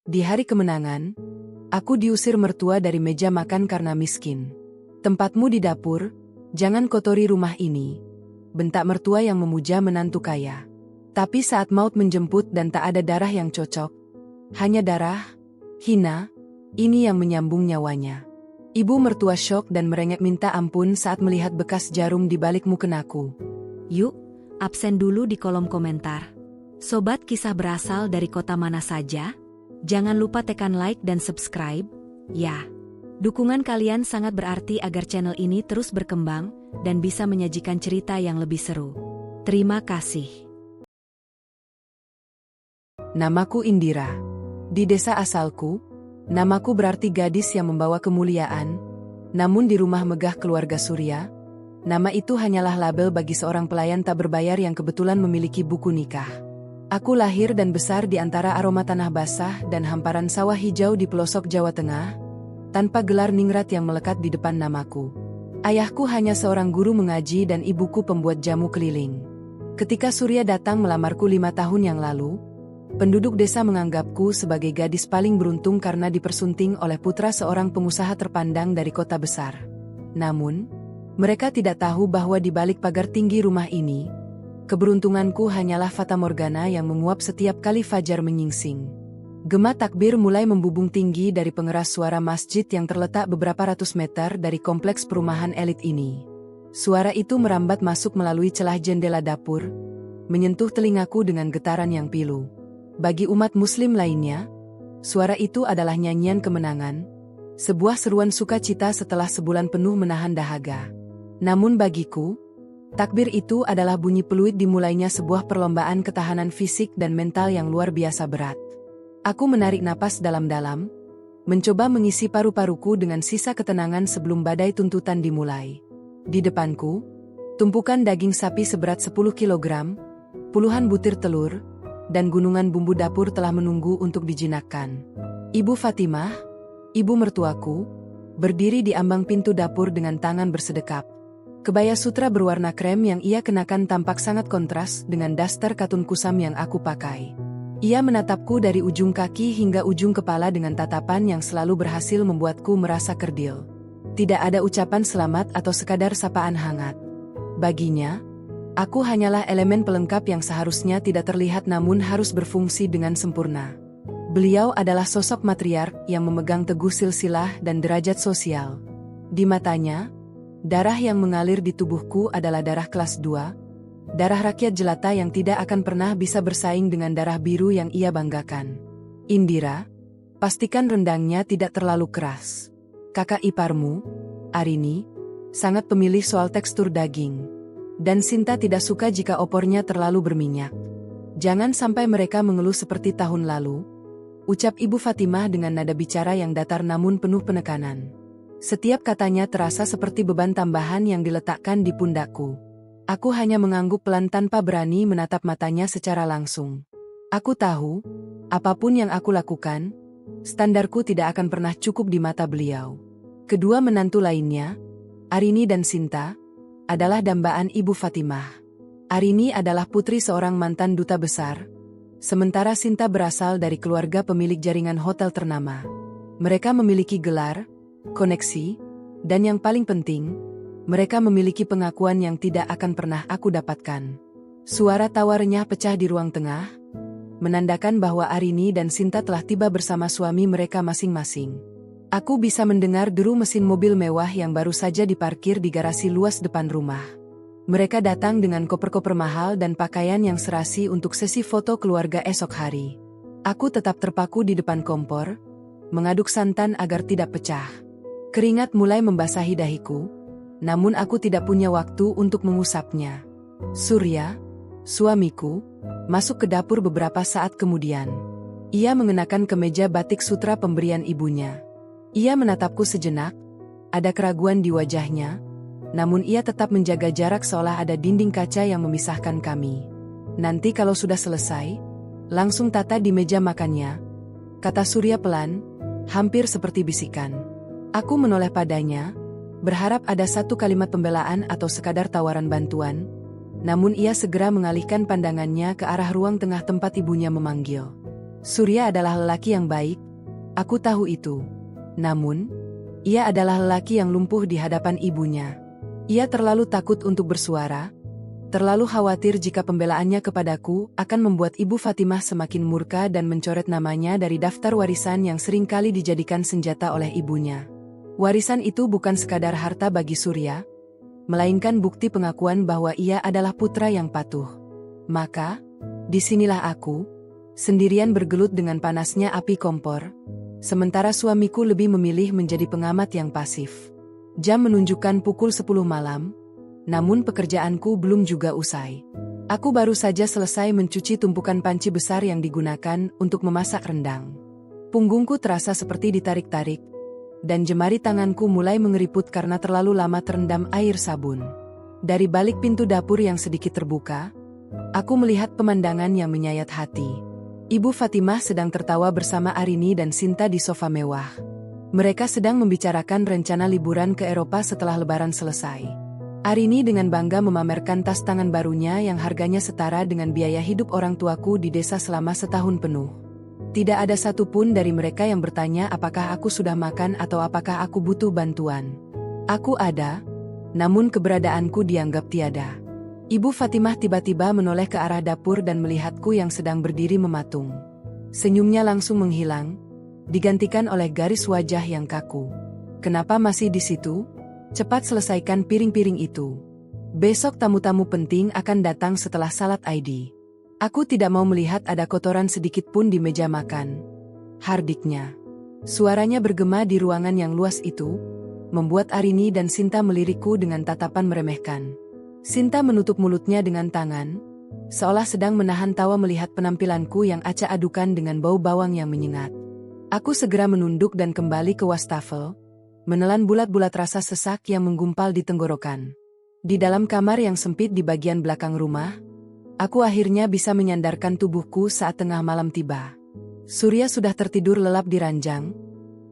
Di hari kemenangan, aku diusir mertua dari meja makan karena miskin. Tempatmu di dapur, jangan kotori rumah ini, bentak mertua yang memuja menantu kaya. Tapi saat maut menjemput dan tak ada darah yang cocok, hanya darah, hina, ini yang menyambung nyawanya. Ibu mertua syok dan merengek minta ampun saat melihat bekas jarum di balik mukenaku. Yuk, absen dulu di kolom komentar. Sobat kisah berasal dari kota mana saja? Jangan lupa tekan like dan subscribe, ya. Dukungan kalian sangat berarti agar channel ini terus berkembang dan bisa menyajikan cerita yang lebih seru. Terima kasih. Namaku Indira. Di desa asalku, namaku berarti gadis yang membawa kemuliaan. Namun di rumah megah keluarga Surya, nama itu hanyalah label bagi seorang pelayan tak berbayar yang kebetulan memiliki buku nikah. Aku lahir dan besar di antara aroma tanah basah dan hamparan sawah hijau di pelosok Jawa Tengah, tanpa gelar ningrat yang melekat di depan namaku. Ayahku hanya seorang guru mengaji dan ibuku pembuat jamu keliling. Ketika Surya datang melamarku 5 tahun yang lalu, penduduk desa menganggapku sebagai gadis paling beruntung karena dipersunting oleh putra seorang pengusaha terpandang dari kota besar. Namun, mereka tidak tahu bahwa di balik pagar tinggi rumah ini, keberuntunganku hanyalah fatamorgana yang menguap setiap kali fajar menyingsing. Gema takbir mulai membubung tinggi dari pengeras suara masjid yang terletak beberapa ratus meter dari kompleks perumahan elit ini. Suara itu merambat masuk melalui celah jendela dapur, menyentuh telingaku dengan getaran yang pilu. Bagi umat muslim lainnya, suara itu adalah nyanyian kemenangan, sebuah seruan sukacita setelah sebulan penuh menahan dahaga. Namun bagiku, takbir itu adalah bunyi peluit dimulainya sebuah perlombaan ketahanan fisik dan mental yang luar biasa berat. Aku menarik napas dalam-dalam, mencoba mengisi paru-paruku dengan sisa ketenangan sebelum badai tuntutan dimulai. Di depanku, tumpukan daging sapi seberat 10 kg, puluhan butir telur, dan gunungan bumbu dapur telah menunggu untuk dijinakkan. Ibu Fatimah, ibu mertuaku, berdiri di ambang pintu dapur dengan tangan bersedekap. Kebaya sutra berwarna krem yang ia kenakan tampak sangat kontras dengan daster katun kusam yang aku pakai. Ia menatapku dari ujung kaki hingga ujung kepala dengan tatapan yang selalu berhasil membuatku merasa kerdil. Tidak ada ucapan selamat atau sekadar sapaan hangat. Baginya, aku hanyalah elemen pelengkap yang seharusnya tidak terlihat namun harus berfungsi dengan sempurna. Beliau adalah sosok matriark yang memegang teguh silsilah dan derajat sosial. Di matanya, darah yang mengalir di tubuhku adalah darah kelas 2, darah rakyat jelata yang tidak akan pernah bisa bersaing dengan darah biru yang ia banggakan. Indira, pastikan rendangnya tidak terlalu keras. Kakak iparmu, Arini, sangat pemilih soal tekstur daging. Dan Sinta tidak suka jika opornya terlalu berminyak. Jangan sampai mereka mengeluh seperti tahun lalu, ucap Ibu Fatimah dengan nada bicara yang datar namun penuh penekanan. Setiap katanya terasa seperti beban tambahan yang diletakkan di pundakku. Aku hanya mengangguk pelan tanpa berani menatap matanya secara langsung. Aku tahu, apapun yang aku lakukan, standarku tidak akan pernah cukup di mata beliau. Kedua menantu lainnya, Arini dan Sinta, adalah dambaan Ibu Fatimah. Arini adalah putri seorang mantan duta besar, sementara Sinta berasal dari keluarga pemilik jaringan hotel ternama. Mereka memiliki gelar, koneksi, dan yang paling penting, mereka memiliki pengakuan yang tidak akan pernah aku dapatkan. Suara tawa renyah pecah di ruang tengah, menandakan bahwa Arini dan Sinta telah tiba bersama suami mereka masing-masing. Aku bisa mendengar deru mesin mobil mewah yang baru saja diparkir di garasi luas depan rumah. Mereka datang dengan koper-koper mahal dan pakaian yang serasi untuk sesi foto keluarga esok hari. Aku tetap terpaku di depan kompor, mengaduk santan agar tidak pecah. Keringat mulai membasahi dahiku, namun aku tidak punya waktu untuk mengusapnya. Surya, suamiku, masuk ke dapur beberapa saat kemudian. Ia mengenakan kemeja batik sutra pemberian ibunya. Ia menatapku sejenak, ada keraguan di wajahnya, namun ia tetap menjaga jarak seolah ada dinding kaca yang memisahkan kami. Nanti kalau sudah selesai, langsung tata di meja makannya, kata Surya pelan, hampir seperti bisikan. Aku menoleh padanya, berharap ada satu kalimat pembelaan atau sekadar tawaran bantuan, namun ia segera mengalihkan pandangannya ke arah ruang tengah tempat ibunya memanggil. Surya adalah lelaki yang baik, aku tahu itu. Namun, ia adalah lelaki yang lumpuh di hadapan ibunya. Ia terlalu takut untuk bersuara, terlalu khawatir jika pembelaannya kepadaku akan membuat Ibu Fatimah semakin murka dan mencoret namanya dari daftar warisan yang seringkali dijadikan senjata oleh ibunya. Warisan itu bukan sekadar harta bagi Surya, melainkan bukti pengakuan bahwa ia adalah putra yang patuh. Maka, disinilah aku, sendirian bergelut dengan panasnya api kompor, sementara suamiku lebih memilih menjadi pengamat yang pasif. Jam menunjukkan pukul 10 malam, namun pekerjaanku belum juga usai. Aku baru saja selesai mencuci tumpukan panci besar yang digunakan untuk memasak rendang. Punggungku terasa seperti ditarik-tarik, dan jemari tanganku mulai mengeriput karena terlalu lama terendam air sabun. Dari balik pintu dapur yang sedikit terbuka, aku melihat pemandangan yang menyayat hati. Ibu Fatimah sedang tertawa bersama Arini dan Sinta di sofa mewah. Mereka sedang membicarakan rencana liburan ke Eropa setelah Lebaran selesai. Arini dengan bangga memamerkan tas tangan barunya yang harganya setara dengan biaya hidup orang tuaku di desa selama setahun penuh. Tidak ada satupun dari mereka yang bertanya apakah aku sudah makan atau apakah aku butuh bantuan. Aku ada, namun keberadaanku dianggap tiada. Ibu Fatimah tiba-tiba menoleh ke arah dapur dan melihatku yang sedang berdiri mematung. Senyumnya langsung menghilang, digantikan oleh garis wajah yang kaku. Kenapa masih di situ? Cepat selesaikan piring-piring itu. Besok tamu-tamu penting akan datang setelah salat Id. Aku tidak mau melihat ada kotoran sedikit pun di meja makan. Hardiknya. Suaranya bergema di ruangan yang luas itu, membuat Arini dan Sinta melirikku dengan tatapan meremehkan. Sinta menutup mulutnya dengan tangan, seolah sedang menahan tawa melihat penampilanku yang acak adukan dengan bau bawang yang menyengat. Aku segera menunduk dan kembali ke wastafel, menelan bulat-bulat rasa sesak yang menggumpal di tenggorokan. Di dalam kamar yang sempit di bagian belakang rumah, aku akhirnya bisa menyandarkan tubuhku saat tengah malam tiba. Surya sudah tertidur lelap di ranjang,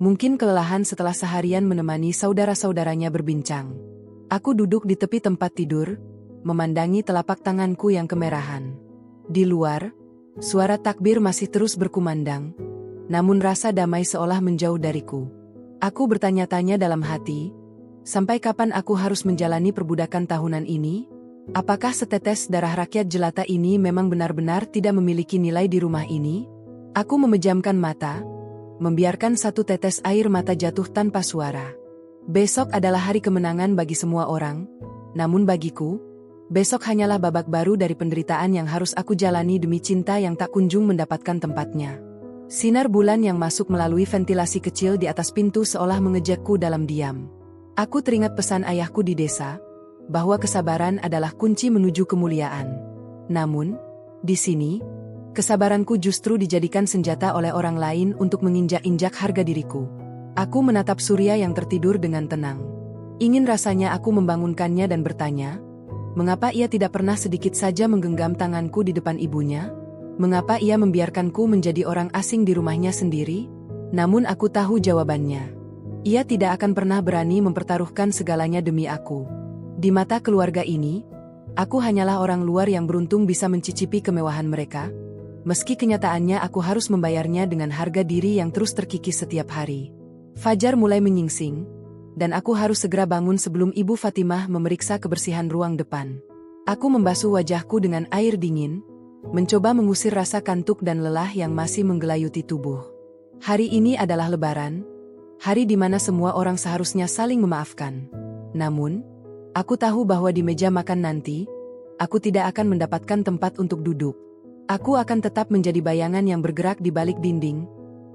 mungkin kelelahan setelah seharian menemani saudara-saudaranya berbincang. Aku duduk di tepi tempat tidur, memandangi telapak tanganku yang kemerahan. Di luar, suara takbir masih terus berkumandang, namun rasa damai seolah menjauh dariku. Aku bertanya-tanya dalam hati, sampai kapan aku harus menjalani perbudakan tahunan ini? Apakah setetes darah rakyat jelata ini memang benar-benar tidak memiliki nilai di rumah ini? Aku memejamkan mata, membiarkan satu tetes air mata jatuh tanpa suara. Besok adalah hari kemenangan bagi semua orang, namun bagiku, besok hanyalah babak baru dari penderitaan yang harus aku jalani demi cinta yang tak kunjung mendapatkan tempatnya. Sinar bulan yang masuk melalui ventilasi kecil di atas pintu seolah mengejakku dalam diam. Aku teringat pesan ayahku di desa, bahwa kesabaran adalah kunci menuju kemuliaan. Namun, di sini, kesabaranku justru dijadikan senjata oleh orang lain untuk menginjak-injak harga diriku. Aku menatap Surya yang tertidur dengan tenang. Ingin rasanya aku membangunkannya dan bertanya, mengapa ia tidak pernah sedikit saja menggenggam tanganku di depan ibunya? Mengapa ia membiarkanku menjadi orang asing di rumahnya sendiri? Namun aku tahu jawabannya. Ia tidak akan pernah berani mempertaruhkan segalanya demi aku. Di mata keluarga ini, aku hanyalah orang luar yang beruntung bisa mencicipi kemewahan mereka, meski kenyataannya aku harus membayarnya dengan harga diri yang terus terkikis setiap hari. Fajar mulai menyingsing, dan aku harus segera bangun sebelum Ibu Fatimah memeriksa kebersihan ruang depan. Aku membasuh wajahku dengan air dingin, mencoba mengusir rasa kantuk dan lelah yang masih menggelayuti tubuh. Hari ini adalah Lebaran, hari di mana semua orang seharusnya saling memaafkan. Namun, aku tahu bahwa di meja makan nanti, aku tidak akan mendapatkan tempat untuk duduk. Aku akan tetap menjadi bayangan yang bergerak di balik dinding,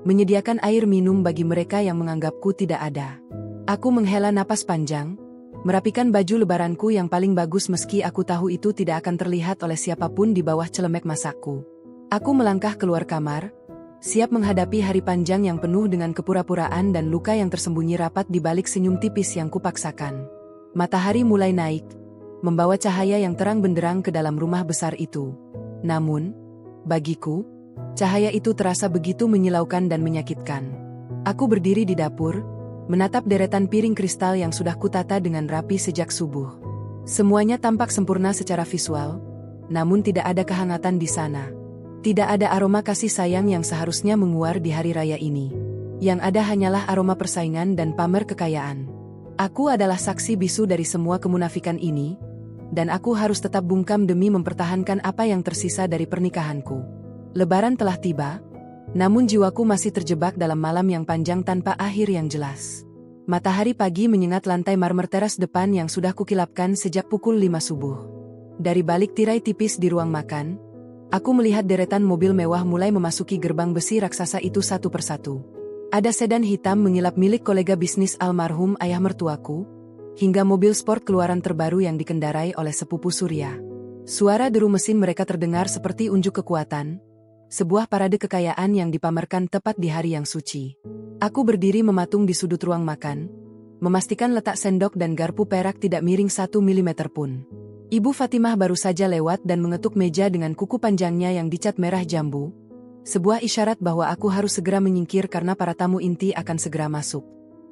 menyediakan air minum bagi mereka yang menganggapku tidak ada. Aku menghela napas panjang, merapikan baju lebaranku yang paling bagus meski aku tahu itu tidak akan terlihat oleh siapapun di bawah celemek masakku. Aku melangkah keluar kamar, siap menghadapi hari panjang yang penuh dengan kepura-puraan dan luka yang tersembunyi rapat di balik senyum tipis yang kupaksakan. Matahari mulai naik, membawa cahaya yang terang benderang ke dalam rumah besar itu. Namun, bagiku, cahaya itu terasa begitu menyilaukan dan menyakitkan. Aku berdiri di dapur, menatap deretan piring kristal yang sudah kutata dengan rapi sejak subuh. Semuanya tampak sempurna secara visual, namun tidak ada kehangatan di sana. Tidak ada aroma kasih sayang yang seharusnya menguar di hari raya ini. Yang ada hanyalah aroma persaingan dan pamer kekayaan. Aku adalah saksi bisu dari semua kemunafikan ini, dan aku harus tetap bungkam demi mempertahankan apa yang tersisa dari pernikahanku. Lebaran telah tiba, namun jiwaku masih terjebak dalam malam yang panjang tanpa akhir yang jelas. Matahari pagi menyengat lantai marmer teras depan yang sudah kukilapkan sejak pukul 5 subuh. Dari balik tirai tipis di ruang makan, aku melihat deretan mobil mewah mulai memasuki gerbang besi raksasa itu satu persatu. Ada sedan hitam mengilap milik kolega bisnis almarhum ayah mertuaku, hingga mobil sport keluaran terbaru yang dikendarai oleh sepupu Surya. Suara deru mesin mereka terdengar seperti unjuk kekuatan, sebuah parade kekayaan yang dipamerkan tepat di hari yang suci. Aku berdiri mematung di sudut ruang makan, memastikan letak sendok dan garpu perak tidak miring 1 milimeter pun. Ibu Fatimah baru saja lewat dan mengetuk meja dengan kuku panjangnya yang dicat merah jambu, sebuah isyarat bahwa aku harus segera menyingkir karena para tamu inti akan segera masuk.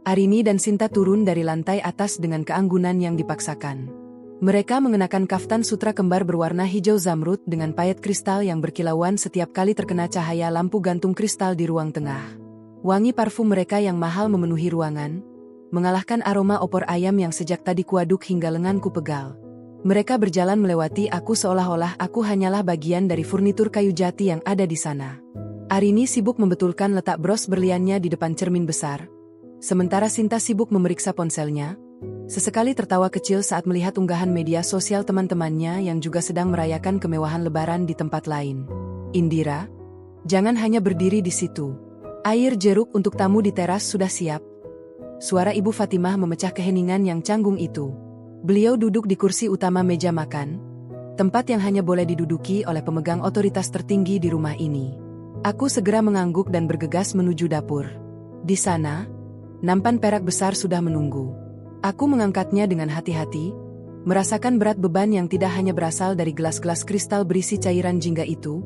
Arini dan Sinta turun dari lantai atas dengan keanggunan yang dipaksakan. Mereka mengenakan kaftan sutra kembar berwarna hijau zamrud dengan payet kristal yang berkilauan setiap kali terkena cahaya lampu gantung kristal di ruang tengah. Wangi parfum mereka yang mahal memenuhi ruangan, mengalahkan aroma opor ayam yang sejak tadi kuaduk hingga lenganku pegal. Mereka berjalan melewati aku seolah-olah aku hanyalah bagian dari furnitur kayu jati yang ada di sana. Arini sibuk membetulkan letak bros berliannya di depan cermin besar, sementara Sinta sibuk memeriksa ponselnya, sesekali tertawa kecil saat melihat unggahan media sosial teman-temannya yang juga sedang merayakan kemewahan lebaran di tempat lain. Indira, jangan hanya berdiri di situ. Air jeruk untuk tamu di teras sudah siap. Suara Ibu Fatimah memecah keheningan yang canggung itu. Beliau duduk di kursi utama meja makan, tempat yang hanya boleh diduduki oleh pemegang otoritas tertinggi di rumah ini. Aku segera mengangguk dan bergegas menuju dapur. Di sana, nampan perak besar sudah menunggu. Aku mengangkatnya dengan hati-hati, merasakan berat beban yang tidak hanya berasal dari gelas-gelas kristal berisi cairan jingga itu,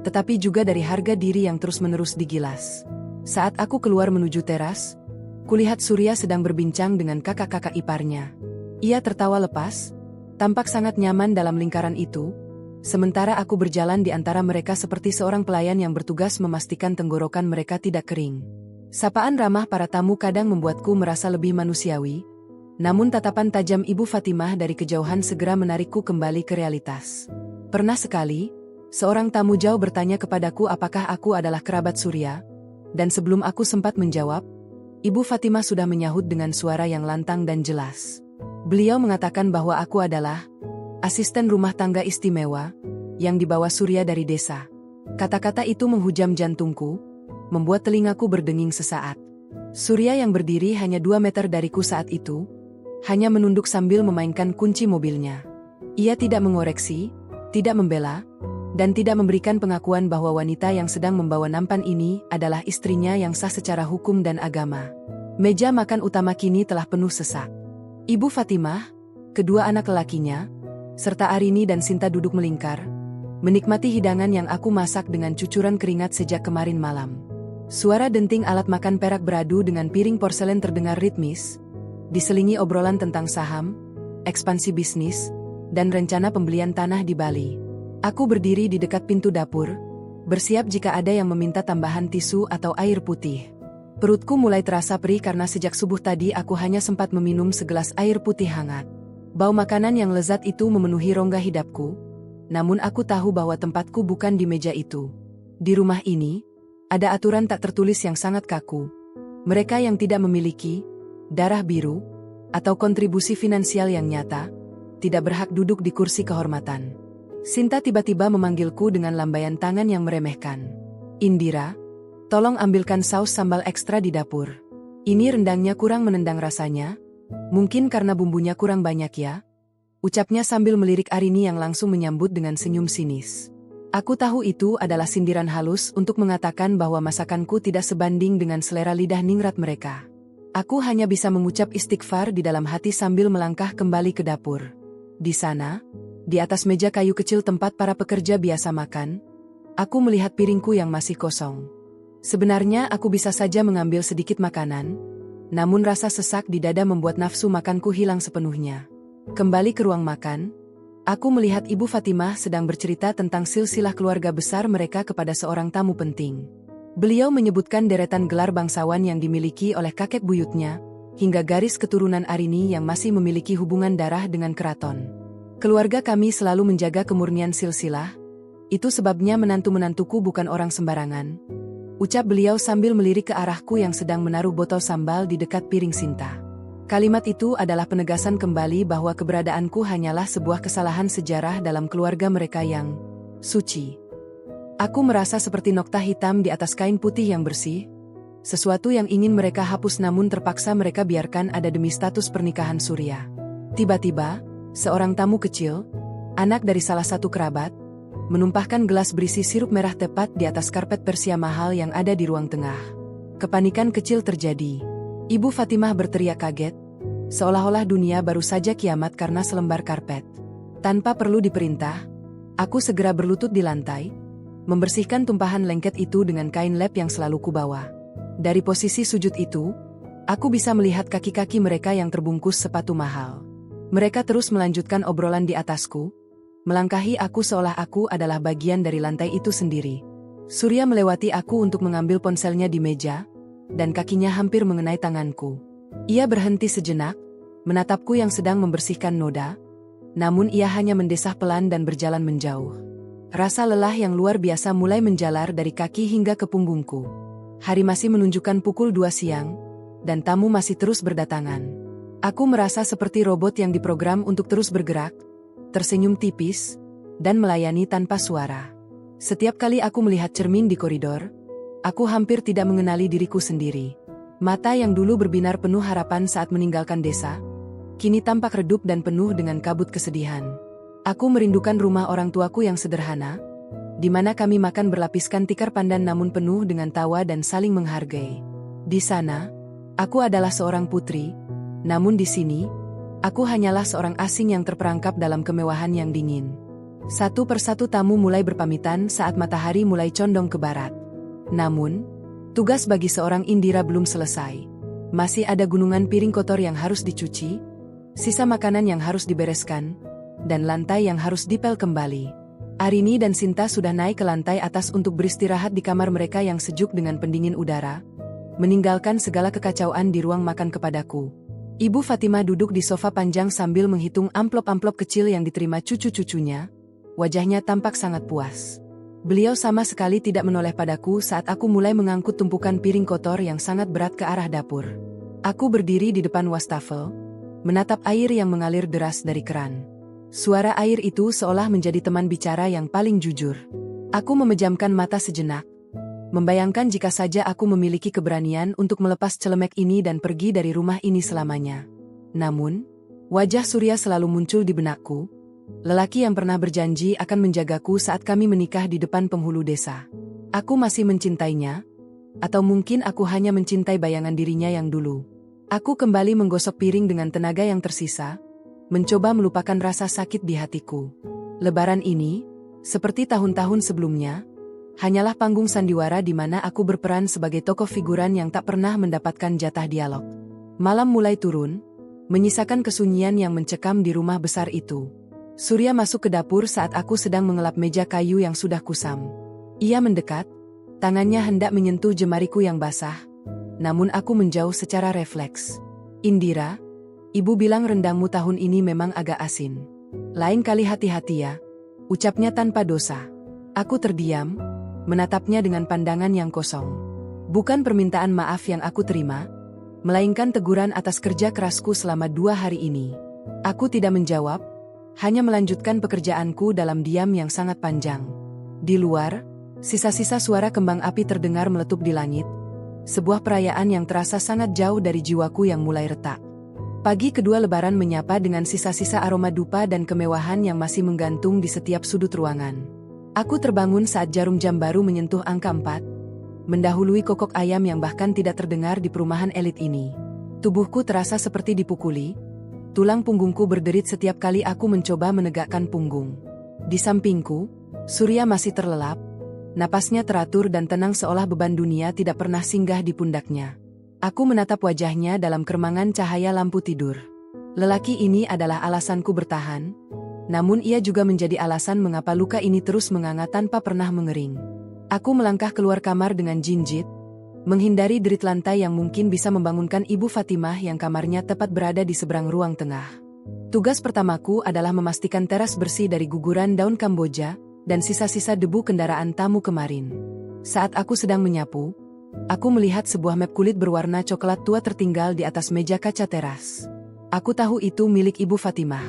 tetapi juga dari harga diri yang terus-menerus digilas. Saat aku keluar menuju teras, kulihat Surya sedang berbincang dengan kakak-kakak iparnya. Ia tertawa lepas, tampak sangat nyaman dalam lingkaran itu, sementara aku berjalan di antara mereka seperti seorang pelayan yang bertugas memastikan tenggorokan mereka tidak kering. Sapaan ramah para tamu kadang membuatku merasa lebih manusiawi, namun tatapan tajam Ibu Fatimah dari kejauhan segera menarikku kembali ke realitas. Pernah sekali, seorang tamu jauh bertanya kepadaku apakah aku adalah kerabat Surya, dan sebelum aku sempat menjawab, Ibu Fatimah sudah menyahut dengan suara yang lantang dan jelas. Beliau mengatakan bahwa aku adalah asisten rumah tangga istimewa yang dibawa Surya dari desa. Kata-kata itu menghujam jantungku, membuat telingaku berdenging sesaat. Surya yang berdiri hanya 2 meter dariku saat itu, hanya menunduk sambil memainkan kunci mobilnya. Ia tidak mengoreksi, tidak membela, dan tidak memberikan pengakuan bahwa wanita yang sedang membawa nampan ini adalah istrinya yang sah secara hukum dan agama. Meja makan utama kini telah penuh sesak. Ibu Fatimah, kedua anak lelakinya, serta Arini dan Sinta duduk melingkar, menikmati hidangan yang aku masak dengan cucuran keringat sejak kemarin malam. Suara denting alat makan perak beradu dengan piring porselen terdengar ritmis, diselingi obrolan tentang saham, ekspansi bisnis, dan rencana pembelian tanah di Bali. Aku berdiri di dekat pintu dapur, bersiap jika ada yang meminta tambahan tisu atau air putih. Perutku mulai terasa perih karena sejak subuh tadi aku hanya sempat meminum segelas air putih hangat. Bau makanan yang lezat itu memenuhi rongga hidapku, namun aku tahu bahwa tempatku bukan di meja itu. Di rumah ini, ada aturan tak tertulis yang sangat kaku. Mereka yang tidak memiliki darah biru atau kontribusi finansial yang nyata, tidak berhak duduk di kursi kehormatan. Sinta tiba-tiba memanggilku dengan lambaian tangan yang meremehkan. Indira, tolong ambilkan saus sambal ekstra di dapur. Ini rendangnya kurang menendang rasanya, mungkin karena bumbunya kurang banyak ya, ucapnya sambil melirik Arini yang langsung menyambut dengan senyum sinis. Aku tahu itu adalah sindiran halus untuk mengatakan bahwa masakanku tidak sebanding dengan selera lidah ningrat mereka. Aku hanya bisa mengucap istighfar di dalam hati sambil melangkah kembali ke dapur. Di sana, di atas meja kayu kecil tempat para pekerja biasa makan, aku melihat piringku yang masih kosong. Sebenarnya aku bisa saja mengambil sedikit makanan, namun rasa sesak di dada membuat nafsu makanku hilang sepenuhnya. Kembali ke ruang makan, Aku melihat Ibu Fatimah sedang bercerita tentang silsilah keluarga besar mereka kepada seorang tamu penting. Beliau menyebutkan deretan gelar bangsawan yang dimiliki oleh kakek buyutnya, hingga garis keturunan Arini yang masih memiliki hubungan darah dengan keraton. Keluarga kami selalu menjaga kemurnian silsilah, itu sebabnya menantu-menantuku bukan orang sembarangan, ucap beliau sambil melirik ke arahku yang sedang menaruh botol sambal di dekat piring Sinta. Kalimat itu adalah penegasan kembali bahwa keberadaanku hanyalah sebuah kesalahan sejarah dalam keluarga mereka yang suci. Aku merasa seperti nokta hitam di atas kain putih yang bersih, sesuatu yang ingin mereka hapus namun terpaksa mereka biarkan ada demi status pernikahan Surya. Tiba-tiba, seorang tamu kecil, anak dari salah satu kerabat, menumpahkan gelas berisi sirup merah tepat di atas karpet Persia mahal yang ada di ruang tengah. Kepanikan kecil terjadi. Ibu Fatimah berteriak kaget, seolah-olah dunia baru saja kiamat karena selembar karpet. Tanpa perlu diperintah, aku segera berlutut di lantai, membersihkan tumpahan lengket itu dengan kain lap yang selalu kubawa. Dari posisi sujud itu, aku bisa melihat kaki-kaki mereka yang terbungkus sepatu mahal. Mereka terus melanjutkan obrolan di atasku, melangkahi aku seolah aku adalah bagian dari lantai itu sendiri. Surya melewati aku untuk mengambil ponselnya di meja, dan kakinya hampir mengenai tanganku. Ia berhenti sejenak, menatapku yang sedang membersihkan noda, namun ia hanya mendesah pelan dan berjalan menjauh. Rasa lelah yang luar biasa mulai menjalar dari kaki hingga ke punggungku. Hari masih menunjukkan pukul 2 siang, dan tamu masih terus berdatangan. Aku merasa seperti robot yang diprogram untuk terus bergerak, tersenyum tipis, dan melayani tanpa suara. Setiap kali aku melihat cermin di koridor, aku hampir tidak mengenali diriku sendiri. Mata yang dulu berbinar penuh harapan saat meninggalkan desa, kini tampak redup dan penuh dengan kabut kesedihan. Aku merindukan rumah orang tuaku yang sederhana, di mana kami makan berlapiskan tikar pandan namun penuh dengan tawa dan saling menghargai. Di sana, aku adalah seorang putri, namun di sini, aku hanyalah seorang asing yang terperangkap dalam kemewahan yang dingin. Satu persatu tamu mulai berpamitan saat matahari mulai condong ke barat. Namun, tugas bagi seorang Indira belum selesai. Masih ada gunungan piring kotor yang harus dicuci, sisa makanan yang harus dibereskan, dan lantai yang harus dipel kembali. Arini dan Sinta sudah naik ke lantai atas untuk beristirahat di kamar mereka yang sejuk dengan pendingin udara, meninggalkan segala kekacauan di ruang makan kepadaku. Ibu Fatimah duduk di sofa panjang sambil menghitung amplop-amplop kecil yang diterima cucu-cucunya, wajahnya tampak sangat puas. Beliau sama sekali tidak menoleh padaku saat aku mulai mengangkut tumpukan piring kotor yang sangat berat ke arah dapur. Aku berdiri di depan wastafel, menatap air yang mengalir deras dari keran. Suara air itu seolah menjadi teman bicara yang paling jujur. Aku memejamkan mata sejenak, membayangkan jika saja aku memiliki keberanian untuk melepas celemek ini dan pergi dari rumah ini selamanya. Namun, wajah Surya selalu muncul di benakku, lelaki yang pernah berjanji akan menjagaku saat kami menikah di depan penghulu desa. Aku masih mencintainya, atau mungkin aku hanya mencintai bayangan dirinya yang dulu. Aku kembali menggosok piring dengan tenaga yang tersisa, mencoba melupakan rasa sakit di hatiku. Lebaran ini, seperti tahun-tahun sebelumnya, hanyalah panggung sandiwara di mana aku berperan sebagai tokoh figuran yang tak pernah mendapatkan jatah dialog. Malam mulai turun, menyisakan kesunyian yang mencekam di rumah besar itu. Surya masuk ke dapur saat aku sedang mengelap meja kayu yang sudah kusam. Ia mendekat, tangannya hendak menyentuh jemariku yang basah, namun aku menjauh secara refleks. Indira, ibu bilang rendangmu tahun ini memang agak asin. Lain kali hati-hati ya, ucapnya tanpa dosa. Aku terdiam, menatapnya dengan pandangan yang kosong. Bukan permintaan maaf yang aku terima, melainkan teguran atas kerja kerasku selama 2 hari ini. Aku tidak menjawab, hanya melanjutkan pekerjaanku dalam diam yang sangat panjang. Di luar, sisa-sisa suara kembang api terdengar meletup di langit, sebuah perayaan yang terasa sangat jauh dari jiwaku yang mulai retak. Pagi kedua Lebaran menyapa dengan sisa-sisa aroma dupa dan kemewahan yang masih menggantung di setiap sudut ruangan. Aku terbangun saat jarum jam baru menyentuh angka 4, mendahului kokok ayam yang bahkan tidak terdengar di perumahan elit ini. Tubuhku terasa seperti dipukuli, tulang punggungku berderit setiap kali aku mencoba menegakkan punggung. Di sampingku, Surya masih terlelap, napasnya teratur dan tenang seolah beban dunia tidak pernah singgah di pundaknya. Aku menatap wajahnya dalam keremangan cahaya lampu tidur. Lelaki ini adalah alasanku bertahan, Namun ia juga menjadi alasan mengapa luka ini terus menganga tanpa pernah mengering. Aku melangkah keluar kamar dengan jinjit, menghindari derit lantai yang mungkin bisa membangunkan Ibu Fatimah yang kamarnya tepat berada di seberang ruang tengah. Tugas pertamaku adalah memastikan teras bersih dari guguran daun Kamboja dan sisa-sisa debu kendaraan tamu kemarin. Saat aku sedang menyapu, aku melihat sebuah map kulit berwarna coklat tua tertinggal di atas meja kaca teras. Aku tahu itu milik Ibu Fatimah.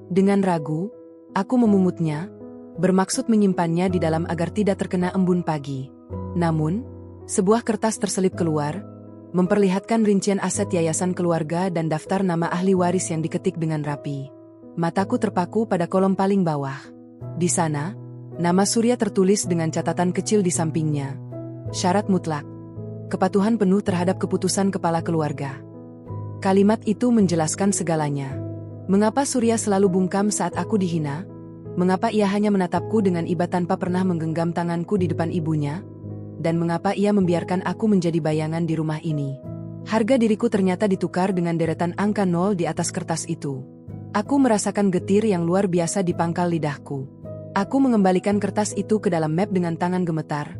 Dengan ragu, aku memumutnya, bermaksud menyimpannya di dalam agar tidak terkena embun pagi. Namun, sebuah kertas terselip keluar, memperlihatkan rincian aset yayasan keluarga dan daftar nama ahli waris yang diketik dengan rapi. Mataku terpaku pada kolom paling bawah. Di sana, nama Surya tertulis dengan catatan kecil di sampingnya. Syarat mutlak. Kepatuhan penuh terhadap keputusan kepala keluarga. Kalimat itu menjelaskan segalanya. Mengapa Surya selalu bungkam saat aku dihina? Mengapa ia hanya menatapku dengan iba tanpa pernah menggenggam tanganku di depan ibunya? Dan mengapa ia membiarkan aku menjadi bayangan di rumah ini? Harga diriku ternyata ditukar dengan deretan angka 0 di atas kertas itu. Aku merasakan getir yang luar biasa di pangkal lidahku. Aku mengembalikan kertas itu ke dalam map dengan tangan gemetar.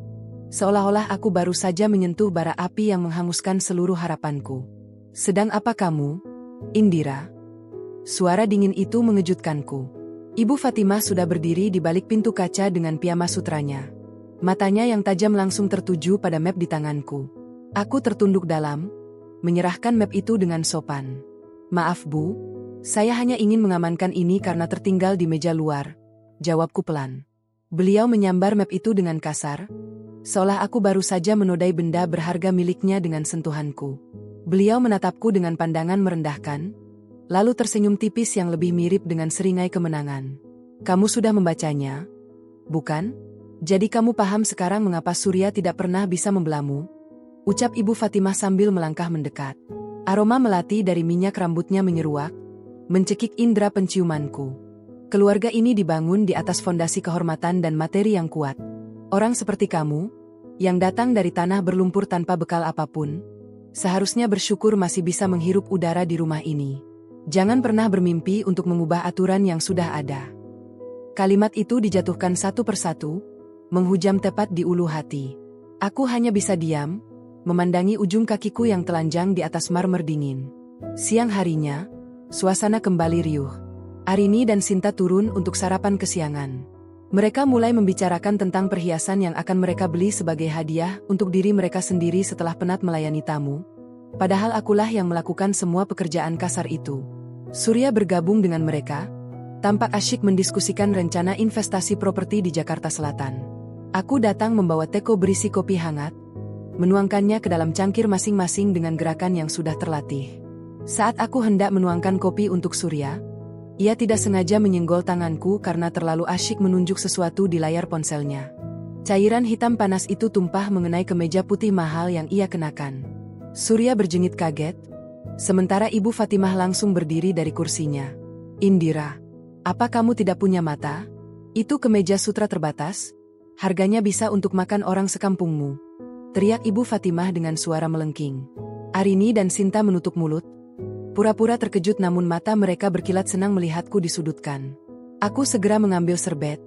Seolah-olah aku baru saja menyentuh bara api yang menghanguskan seluruh harapanku. Sedang apa kamu, Indira? Suara dingin itu mengejutkanku. Ibu Fatimah sudah berdiri di balik pintu kaca dengan piyama sutranya. Matanya yang tajam langsung tertuju pada map di tanganku. Aku tertunduk dalam, menyerahkan map itu dengan sopan. Maaf Bu, saya hanya ingin mengamankan ini karena tertinggal di meja luar, jawabku pelan. Beliau menyambar map itu dengan kasar, seolah aku baru saja menodai benda berharga miliknya dengan sentuhanku. Beliau menatapku dengan pandangan merendahkan, lalu tersenyum tipis yang lebih mirip dengan seringai kemenangan. Kamu sudah membacanya, bukan? Jadi kamu paham sekarang mengapa Surya tidak pernah bisa membelamu? Ucap Ibu Fatimah sambil melangkah mendekat. Aroma melati dari minyak rambutnya menyeruak, mencekik indera penciumanku. Keluarga ini dibangun di atas fondasi kehormatan dan materi yang kuat. Orang seperti kamu, yang datang dari tanah berlumpur tanpa bekal apapun, seharusnya bersyukur masih bisa menghirup udara di rumah ini. Jangan pernah bermimpi untuk mengubah aturan yang sudah ada. Kalimat itu dijatuhkan satu persatu, menghujam tepat di ulu hati. Aku hanya bisa diam, memandangi ujung kakiku yang telanjang di atas marmer dingin. Siang harinya, suasana kembali riuh. Arini dan Sinta turun untuk sarapan kesiangan. Mereka mulai membicarakan tentang perhiasan yang akan mereka beli sebagai hadiah untuk diri mereka sendiri setelah penat melayani tamu. Padahal akulah yang melakukan semua pekerjaan kasar itu. Surya bergabung dengan mereka, tampak asyik mendiskusikan rencana investasi properti di Jakarta Selatan. Aku datang membawa teko berisi kopi hangat, menuangkannya ke dalam cangkir masing-masing dengan gerakan yang sudah terlatih. Saat aku hendak menuangkan kopi untuk Surya, ia tidak sengaja menyenggol tanganku karena terlalu asyik menunjuk sesuatu di layar ponselnya. Cairan hitam panas itu tumpah mengenai kemeja putih mahal yang ia kenakan. Surya berjengit kaget, sementara Ibu Fatimah langsung berdiri dari kursinya. Indira, apa kamu tidak punya mata? Itu kemeja sutra terbatas, harganya bisa untuk makan orang sekampungmu. Teriak Ibu Fatimah dengan suara melengking. Arini dan Sinta menutup mulut, pura-pura terkejut namun mata mereka berkilat senang melihatku disudutkan. Aku segera mengambil serbet,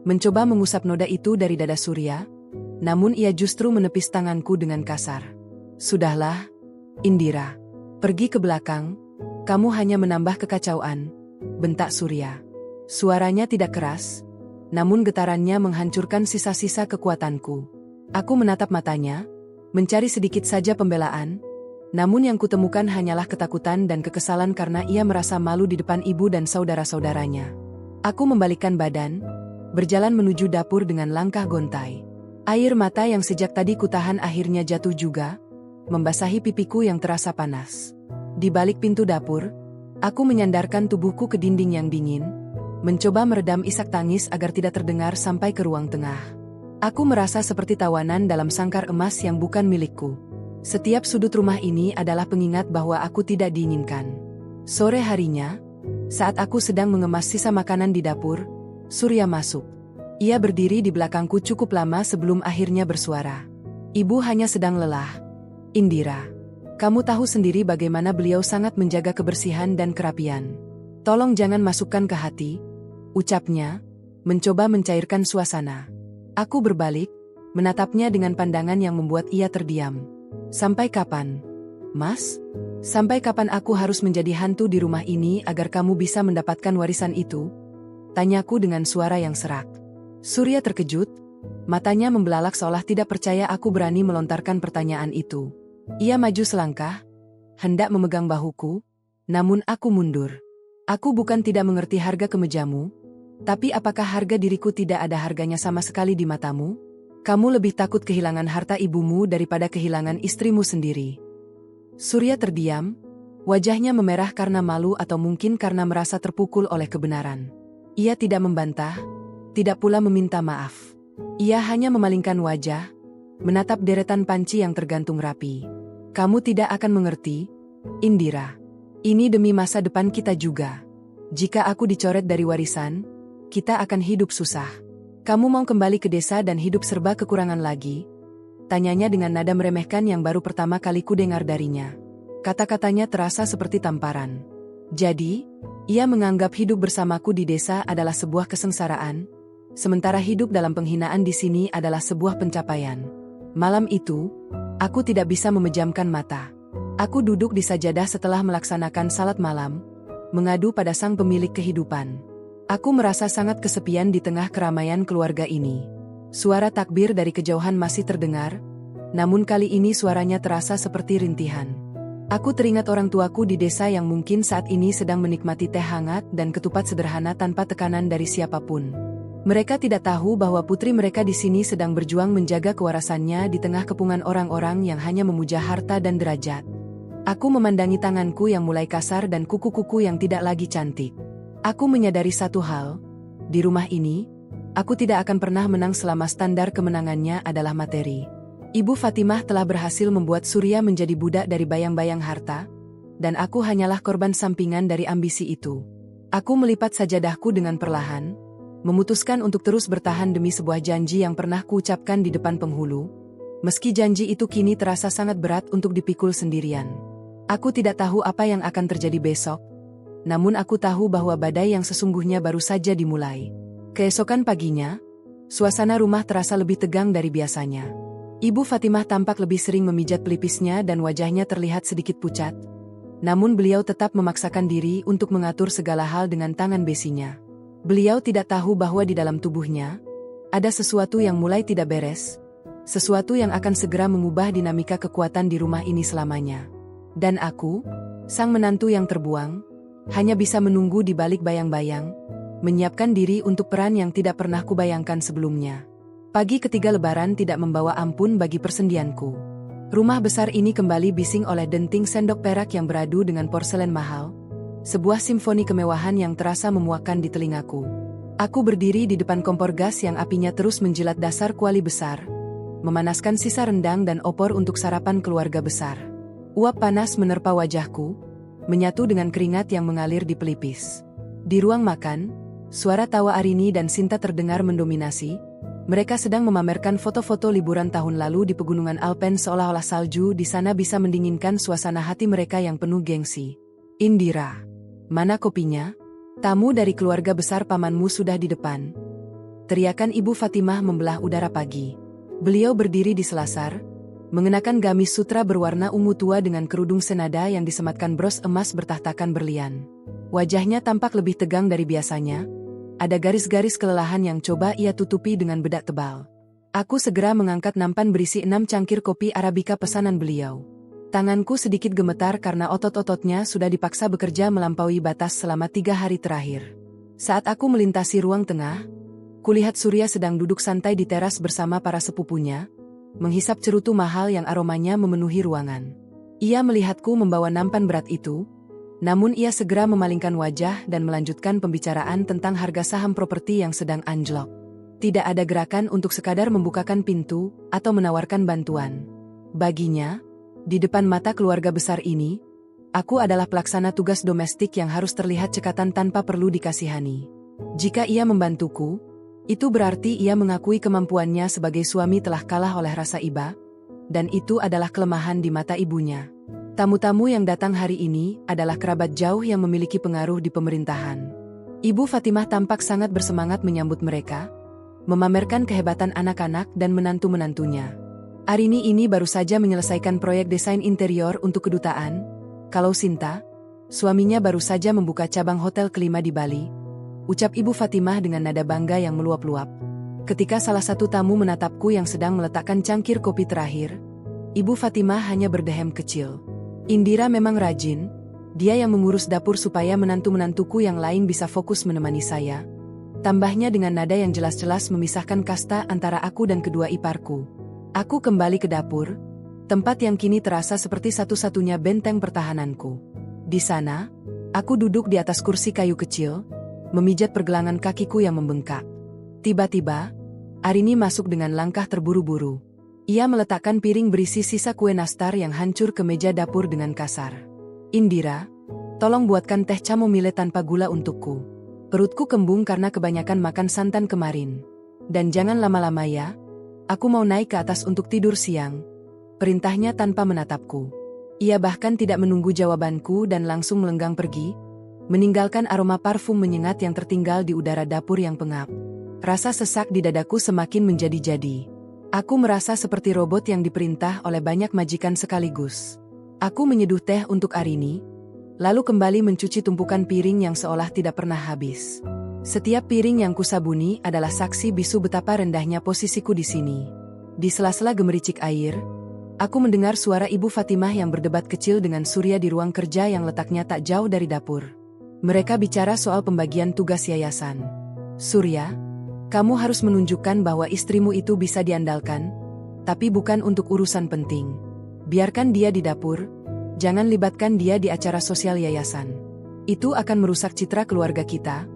mencoba mengusap noda itu dari dada Surya, namun ia justru menepis tanganku dengan kasar. Sudahlah, Indira. Pergi ke belakang, kamu hanya menambah kekacauan, bentak Surya. Suaranya tidak keras, namun getarannya menghancurkan sisa-sisa kekuatanku. Aku menatap matanya, mencari sedikit saja pembelaan, namun yang kutemukan hanyalah ketakutan dan kekesalan karena ia merasa malu di depan ibu dan saudara-saudaranya. Aku membalikkan badan, berjalan menuju dapur dengan langkah gontai. Air mata yang sejak tadi kutahan akhirnya jatuh juga, membasahi pipiku yang terasa panas. Di balik pintu dapur, aku menyandarkan tubuhku ke dinding yang dingin, mencoba meredam isak tangis agar tidak terdengar sampai ke ruang tengah. Aku merasa seperti tawanan dalam sangkar emas yang bukan milikku. Setiap sudut rumah ini adalah pengingat bahwa aku tidak diinginkan. Sore harinya, saat aku sedang mengemas sisa makanan di dapur, Surya masuk. Ia berdiri di belakangku cukup lama sebelum akhirnya bersuara. Ibu hanya sedang lelah. Indira, kamu tahu sendiri bagaimana beliau sangat menjaga kebersihan dan kerapian. Tolong jangan masukkan ke hati. ucapnya, mencoba mencairkan suasana. Aku berbalik, menatapnya dengan pandangan yang membuat ia terdiam. Sampai kapan, Mas? Sampai kapan aku harus menjadi hantu di rumah ini agar kamu bisa mendapatkan warisan itu? Tanyaku dengan suara yang serak. Surya terkejut, matanya membelalak seolah tidak percaya aku berani melontarkan pertanyaan itu. Ia maju selangkah, hendak memegang bahuku, namun aku mundur. Aku bukan tidak mengerti harga kemejamu, tapi apakah harga diriku tidak ada harganya sama sekali di matamu? Kamu lebih takut kehilangan harta ibumu daripada kehilangan istrimu sendiri. Surya terdiam, wajahnya memerah karena malu atau mungkin karena merasa terpukul oleh kebenaran. Ia tidak membantah, tidak pula meminta maaf. Ia hanya memalingkan wajah, menatap deretan panci yang tergantung rapi. Kamu tidak akan mengerti, Indira. Ini demi masa depan kita juga. Jika aku dicoret dari warisan, kita akan hidup susah. Kamu mau kembali ke desa dan hidup serba kekurangan lagi? Tanyanya dengan nada meremehkan yang baru pertama kali ku dengar darinya. Kata-katanya terasa seperti tamparan. Jadi, ia menganggap hidup bersamaku di desa adalah sebuah kesengsaraan, sementara hidup dalam penghinaan di sini adalah sebuah pencapaian. Malam itu, aku tidak bisa memejamkan mata. Aku duduk di sajadah setelah melaksanakan salat malam, mengadu pada sang pemilik kehidupan. Aku merasa sangat kesepian di tengah keramaian keluarga ini. Suara takbir dari kejauhan masih terdengar, namun kali ini suaranya terasa seperti rintihan. Aku teringat orang tuaku di desa yang mungkin saat ini sedang menikmati teh hangat dan ketupat sederhana tanpa tekanan dari siapapun. Mereka tidak tahu bahwa putri mereka di sini sedang berjuang menjaga kewarasannya di tengah kepungan orang-orang yang hanya memuja harta dan derajat. Aku memandangi tanganku yang mulai kasar dan kuku-kuku yang tidak lagi cantik. Aku menyadari satu hal, di rumah ini, aku tidak akan pernah menang selama standar kemenangannya adalah materi. Ibu Fatimah telah berhasil membuat Surya menjadi budak dari bayang-bayang harta, dan aku hanyalah korban sampingan dari ambisi itu. Aku melipat sajadahku dengan perlahan, memutuskan untuk terus bertahan demi sebuah janji yang pernah kuucapkan di depan penghulu, meski janji itu kini terasa sangat berat untuk dipikul sendirian. Aku tidak tahu apa yang akan terjadi besok, namun aku tahu bahwa badai yang sesungguhnya baru saja dimulai. Keesokan paginya, suasana rumah terasa lebih tegang dari biasanya. Ibu Fatimah tampak lebih sering memijat pelipisnya dan wajahnya terlihat sedikit pucat. Namun beliau tetap memaksakan diri untuk mengatur segala hal dengan tangan besinya. Beliau tidak tahu bahwa di dalam tubuhnya ada sesuatu yang mulai tidak beres, sesuatu yang akan segera mengubah dinamika kekuatan di rumah ini selamanya. Dan aku, sang menantu yang terbuang, hanya bisa menunggu di balik bayang-bayang, menyiapkan diri untuk peran yang tidak pernah kubayangkan sebelumnya. Pagi ketiga Lebaran tidak membawa ampun bagi persendianku. Rumah besar ini kembali bising oleh denting sendok perak yang beradu dengan porselen mahal, sebuah simfoni kemewahan yang terasa memuakkan di telingaku. Aku berdiri di depan kompor gas yang apinya terus menjilat dasar kuali besar, memanaskan sisa rendang dan opor untuk sarapan keluarga besar. Uap panas menerpa wajahku, menyatu dengan keringat yang mengalir di pelipis. Di ruang makan, suara tawa Arini dan Sinta terdengar mendominasi. Mereka sedang memamerkan foto-foto liburan tahun lalu di pegunungan Alpen seolah-olah salju di sana bisa mendinginkan suasana hati mereka yang penuh gengsi. Indira, mana kopinya? Tamu dari keluarga besar pamanmu sudah di depan. Teriakan Ibu Fatimah membelah udara pagi. Beliau berdiri di selasar, mengenakan gamis sutra berwarna ungu tua dengan kerudung senada yang disematkan bros emas bertahtakan berlian. Wajahnya tampak lebih tegang dari biasanya. Ada garis-garis kelelahan yang coba ia tutupi dengan bedak tebal. Aku segera mengangkat nampan berisi 6 cangkir kopi Arabica pesanan beliau. Tanganku sedikit gemetar karena otot-ototnya sudah dipaksa bekerja melampaui batas selama 3 hari terakhir. Saat aku melintasi ruang tengah, kulihat Surya sedang duduk santai di teras bersama para sepupunya, menghisap cerutu mahal yang aromanya memenuhi ruangan. Ia melihatku membawa nampan berat itu, namun ia segera memalingkan wajah dan melanjutkan pembicaraan tentang harga saham properti yang sedang anjlok. Tidak ada gerakan untuk sekadar membukakan pintu atau menawarkan bantuan. Baginya, di depan mata keluarga besar ini, aku adalah pelaksana tugas domestik yang harus terlihat cekatan tanpa perlu dikasihani. Jika ia membantuku, itu berarti ia mengakui kemampuannya sebagai suami telah kalah oleh rasa iba, dan itu adalah kelemahan di mata ibunya. Tamu-tamu yang datang hari ini adalah kerabat jauh yang memiliki pengaruh di pemerintahan. Ibu Fatimah tampak sangat bersemangat menyambut mereka, memamerkan kehebatan anak-anak dan menantu-menantunya. Arini ini baru saja menyelesaikan proyek desain interior untuk kedutaan, kalau Sinta, suaminya baru saja membuka cabang hotel kelima di Bali, ucap Ibu Fatimah dengan nada bangga yang meluap-luap. Ketika salah satu tamu menatapku yang sedang meletakkan cangkir kopi terakhir, Ibu Fatimah hanya berdehem kecil. Indira memang rajin, dia yang mengurus dapur supaya menantu-menantuku yang lain bisa fokus menemani saya. Tambahnya dengan nada yang jelas-jelas memisahkan kasta antara aku dan kedua iparku. Aku kembali ke dapur, tempat yang kini terasa seperti satu-satunya benteng pertahananku. Di sana, aku duduk di atas kursi kayu kecil, memijat pergelangan kakiku yang membengkak. Tiba-tiba, Arini masuk dengan langkah terburu-buru. Ia meletakkan piring berisi sisa kue nastar yang hancur ke meja dapur dengan kasar. Indira, tolong buatkan teh chamomile tanpa gula untukku. Perutku kembung karena kebanyakan makan santan kemarin. Dan jangan lama-lama ya, aku mau naik ke atas untuk tidur siang. Perintahnya tanpa menatapku. Ia bahkan tidak menunggu jawabanku dan langsung melenggang pergi, meninggalkan aroma parfum menyengat yang tertinggal di udara dapur yang pengap. Rasa sesak di dadaku semakin menjadi-jadi. Aku merasa seperti robot yang diperintah oleh banyak majikan sekaligus. Aku menyeduh teh untuk Arini, lalu kembali mencuci tumpukan piring yang seolah tidak pernah habis. Setiap piring yang kusabuni adalah saksi bisu betapa rendahnya posisiku di sini. Di sela-sela gemericik air, aku mendengar suara Ibu Fatimah yang berdebat kecil dengan Surya di ruang kerja yang letaknya tak jauh dari dapur. Mereka bicara soal pembagian tugas yayasan. Surya, kamu harus menunjukkan bahwa istrimu itu bisa diandalkan, tapi bukan untuk urusan penting. Biarkan dia di dapur, jangan libatkan dia di acara sosial yayasan. Itu akan merusak citra keluarga kita.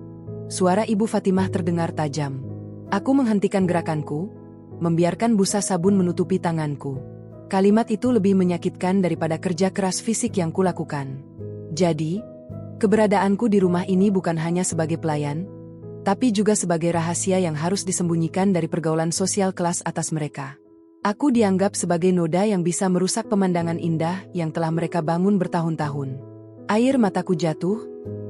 Suara Ibu Fatimah terdengar tajam. Aku menghentikan gerakanku, membiarkan busa sabun menutupi tanganku. Kalimat itu lebih menyakitkan daripada kerja keras fisik yang kulakukan. Jadi, keberadaanku di rumah ini bukan hanya sebagai pelayan, tapi juga sebagai rahasia yang harus disembunyikan dari pergaulan sosial kelas atas mereka. Aku dianggap sebagai noda yang bisa merusak pemandangan indah yang telah mereka bangun bertahun-tahun. Air mataku jatuh,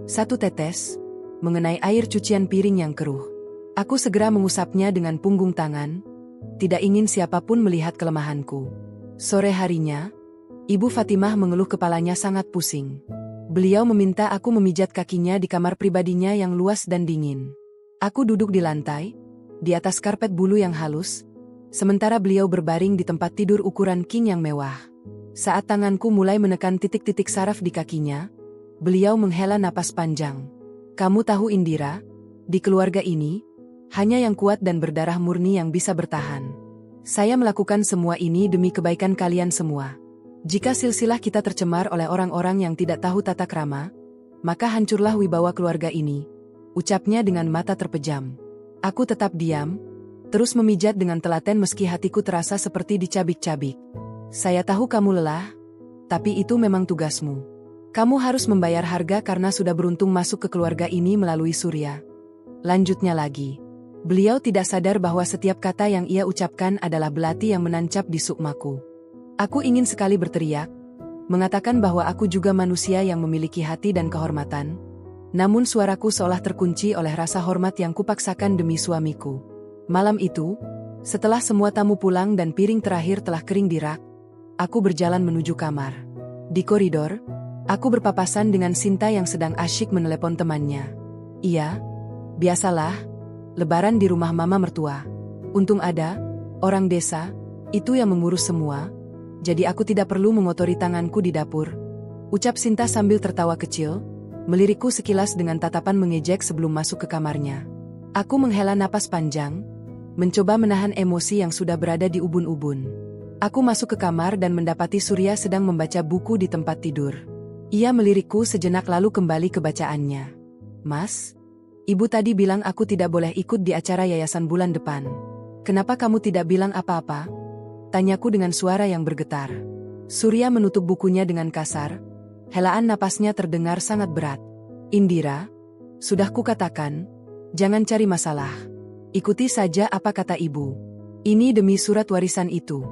satu tetes, mengenai air cucian piring yang keruh. Aku segera mengusapnya dengan punggung tangan, tidak ingin siapapun melihat kelemahanku. Sore harinya, Ibu Fatimah mengeluh kepalanya sangat pusing. Beliau meminta aku memijat kakinya di kamar pribadinya yang luas dan dingin. Aku duduk di lantai, di atas karpet bulu yang halus, sementara beliau berbaring di tempat tidur ukuran king yang mewah. Saat tanganku mulai menekan titik-titik saraf di kakinya, beliau menghela napas panjang. Kamu tahu Indira, di keluarga ini, hanya yang kuat dan berdarah murni yang bisa bertahan. Saya melakukan semua ini demi kebaikan kalian semua. Jika silsilah kita tercemar oleh orang-orang yang tidak tahu tata krama, maka hancurlah wibawa keluarga ini, ucapnya dengan mata terpejam. Aku tetap diam, terus memijat dengan telaten meski hatiku terasa seperti dicabik-cabik. Saya tahu kamu lelah, tapi itu memang tugasmu. Kamu harus membayar harga karena sudah beruntung masuk ke keluarga ini melalui Surya. Lanjutnya lagi. Beliau tidak sadar bahwa setiap kata yang ia ucapkan adalah belati yang menancap di sukmaku. Aku ingin sekali berteriak, mengatakan bahwa aku juga manusia yang memiliki hati dan kehormatan, namun suaraku seolah terkunci oleh rasa hormat yang kupaksakan demi suamiku. Malam itu, setelah semua tamu pulang dan piring terakhir telah kering di rak, aku berjalan menuju kamar. Di koridor, aku berpapasan dengan Sinta yang sedang asyik menelepon temannya. Iya, biasalah, lebaran di rumah mama mertua. Untung ada orang desa, itu yang mengurus semua, jadi aku tidak perlu mengotori tanganku di dapur, ucap Sinta sambil tertawa kecil, melirikku sekilas dengan tatapan mengejek sebelum masuk ke kamarnya. Aku menghela napas panjang, mencoba menahan emosi yang sudah berada di ubun-ubun. Aku masuk ke kamar dan mendapati Surya sedang membaca buku di tempat tidur. Ia melirikku sejenak lalu kembali ke bacaannya. Mas, ibu tadi bilang aku tidak boleh ikut di acara yayasan bulan depan. Kenapa kamu tidak bilang apa-apa? Tanyaku dengan suara yang bergetar. Surya menutup bukunya dengan kasar. Helaan napasnya terdengar sangat berat. Indira, sudah kukatakan, jangan cari masalah. Ikuti saja apa kata ibu. Ini demi surat warisan itu.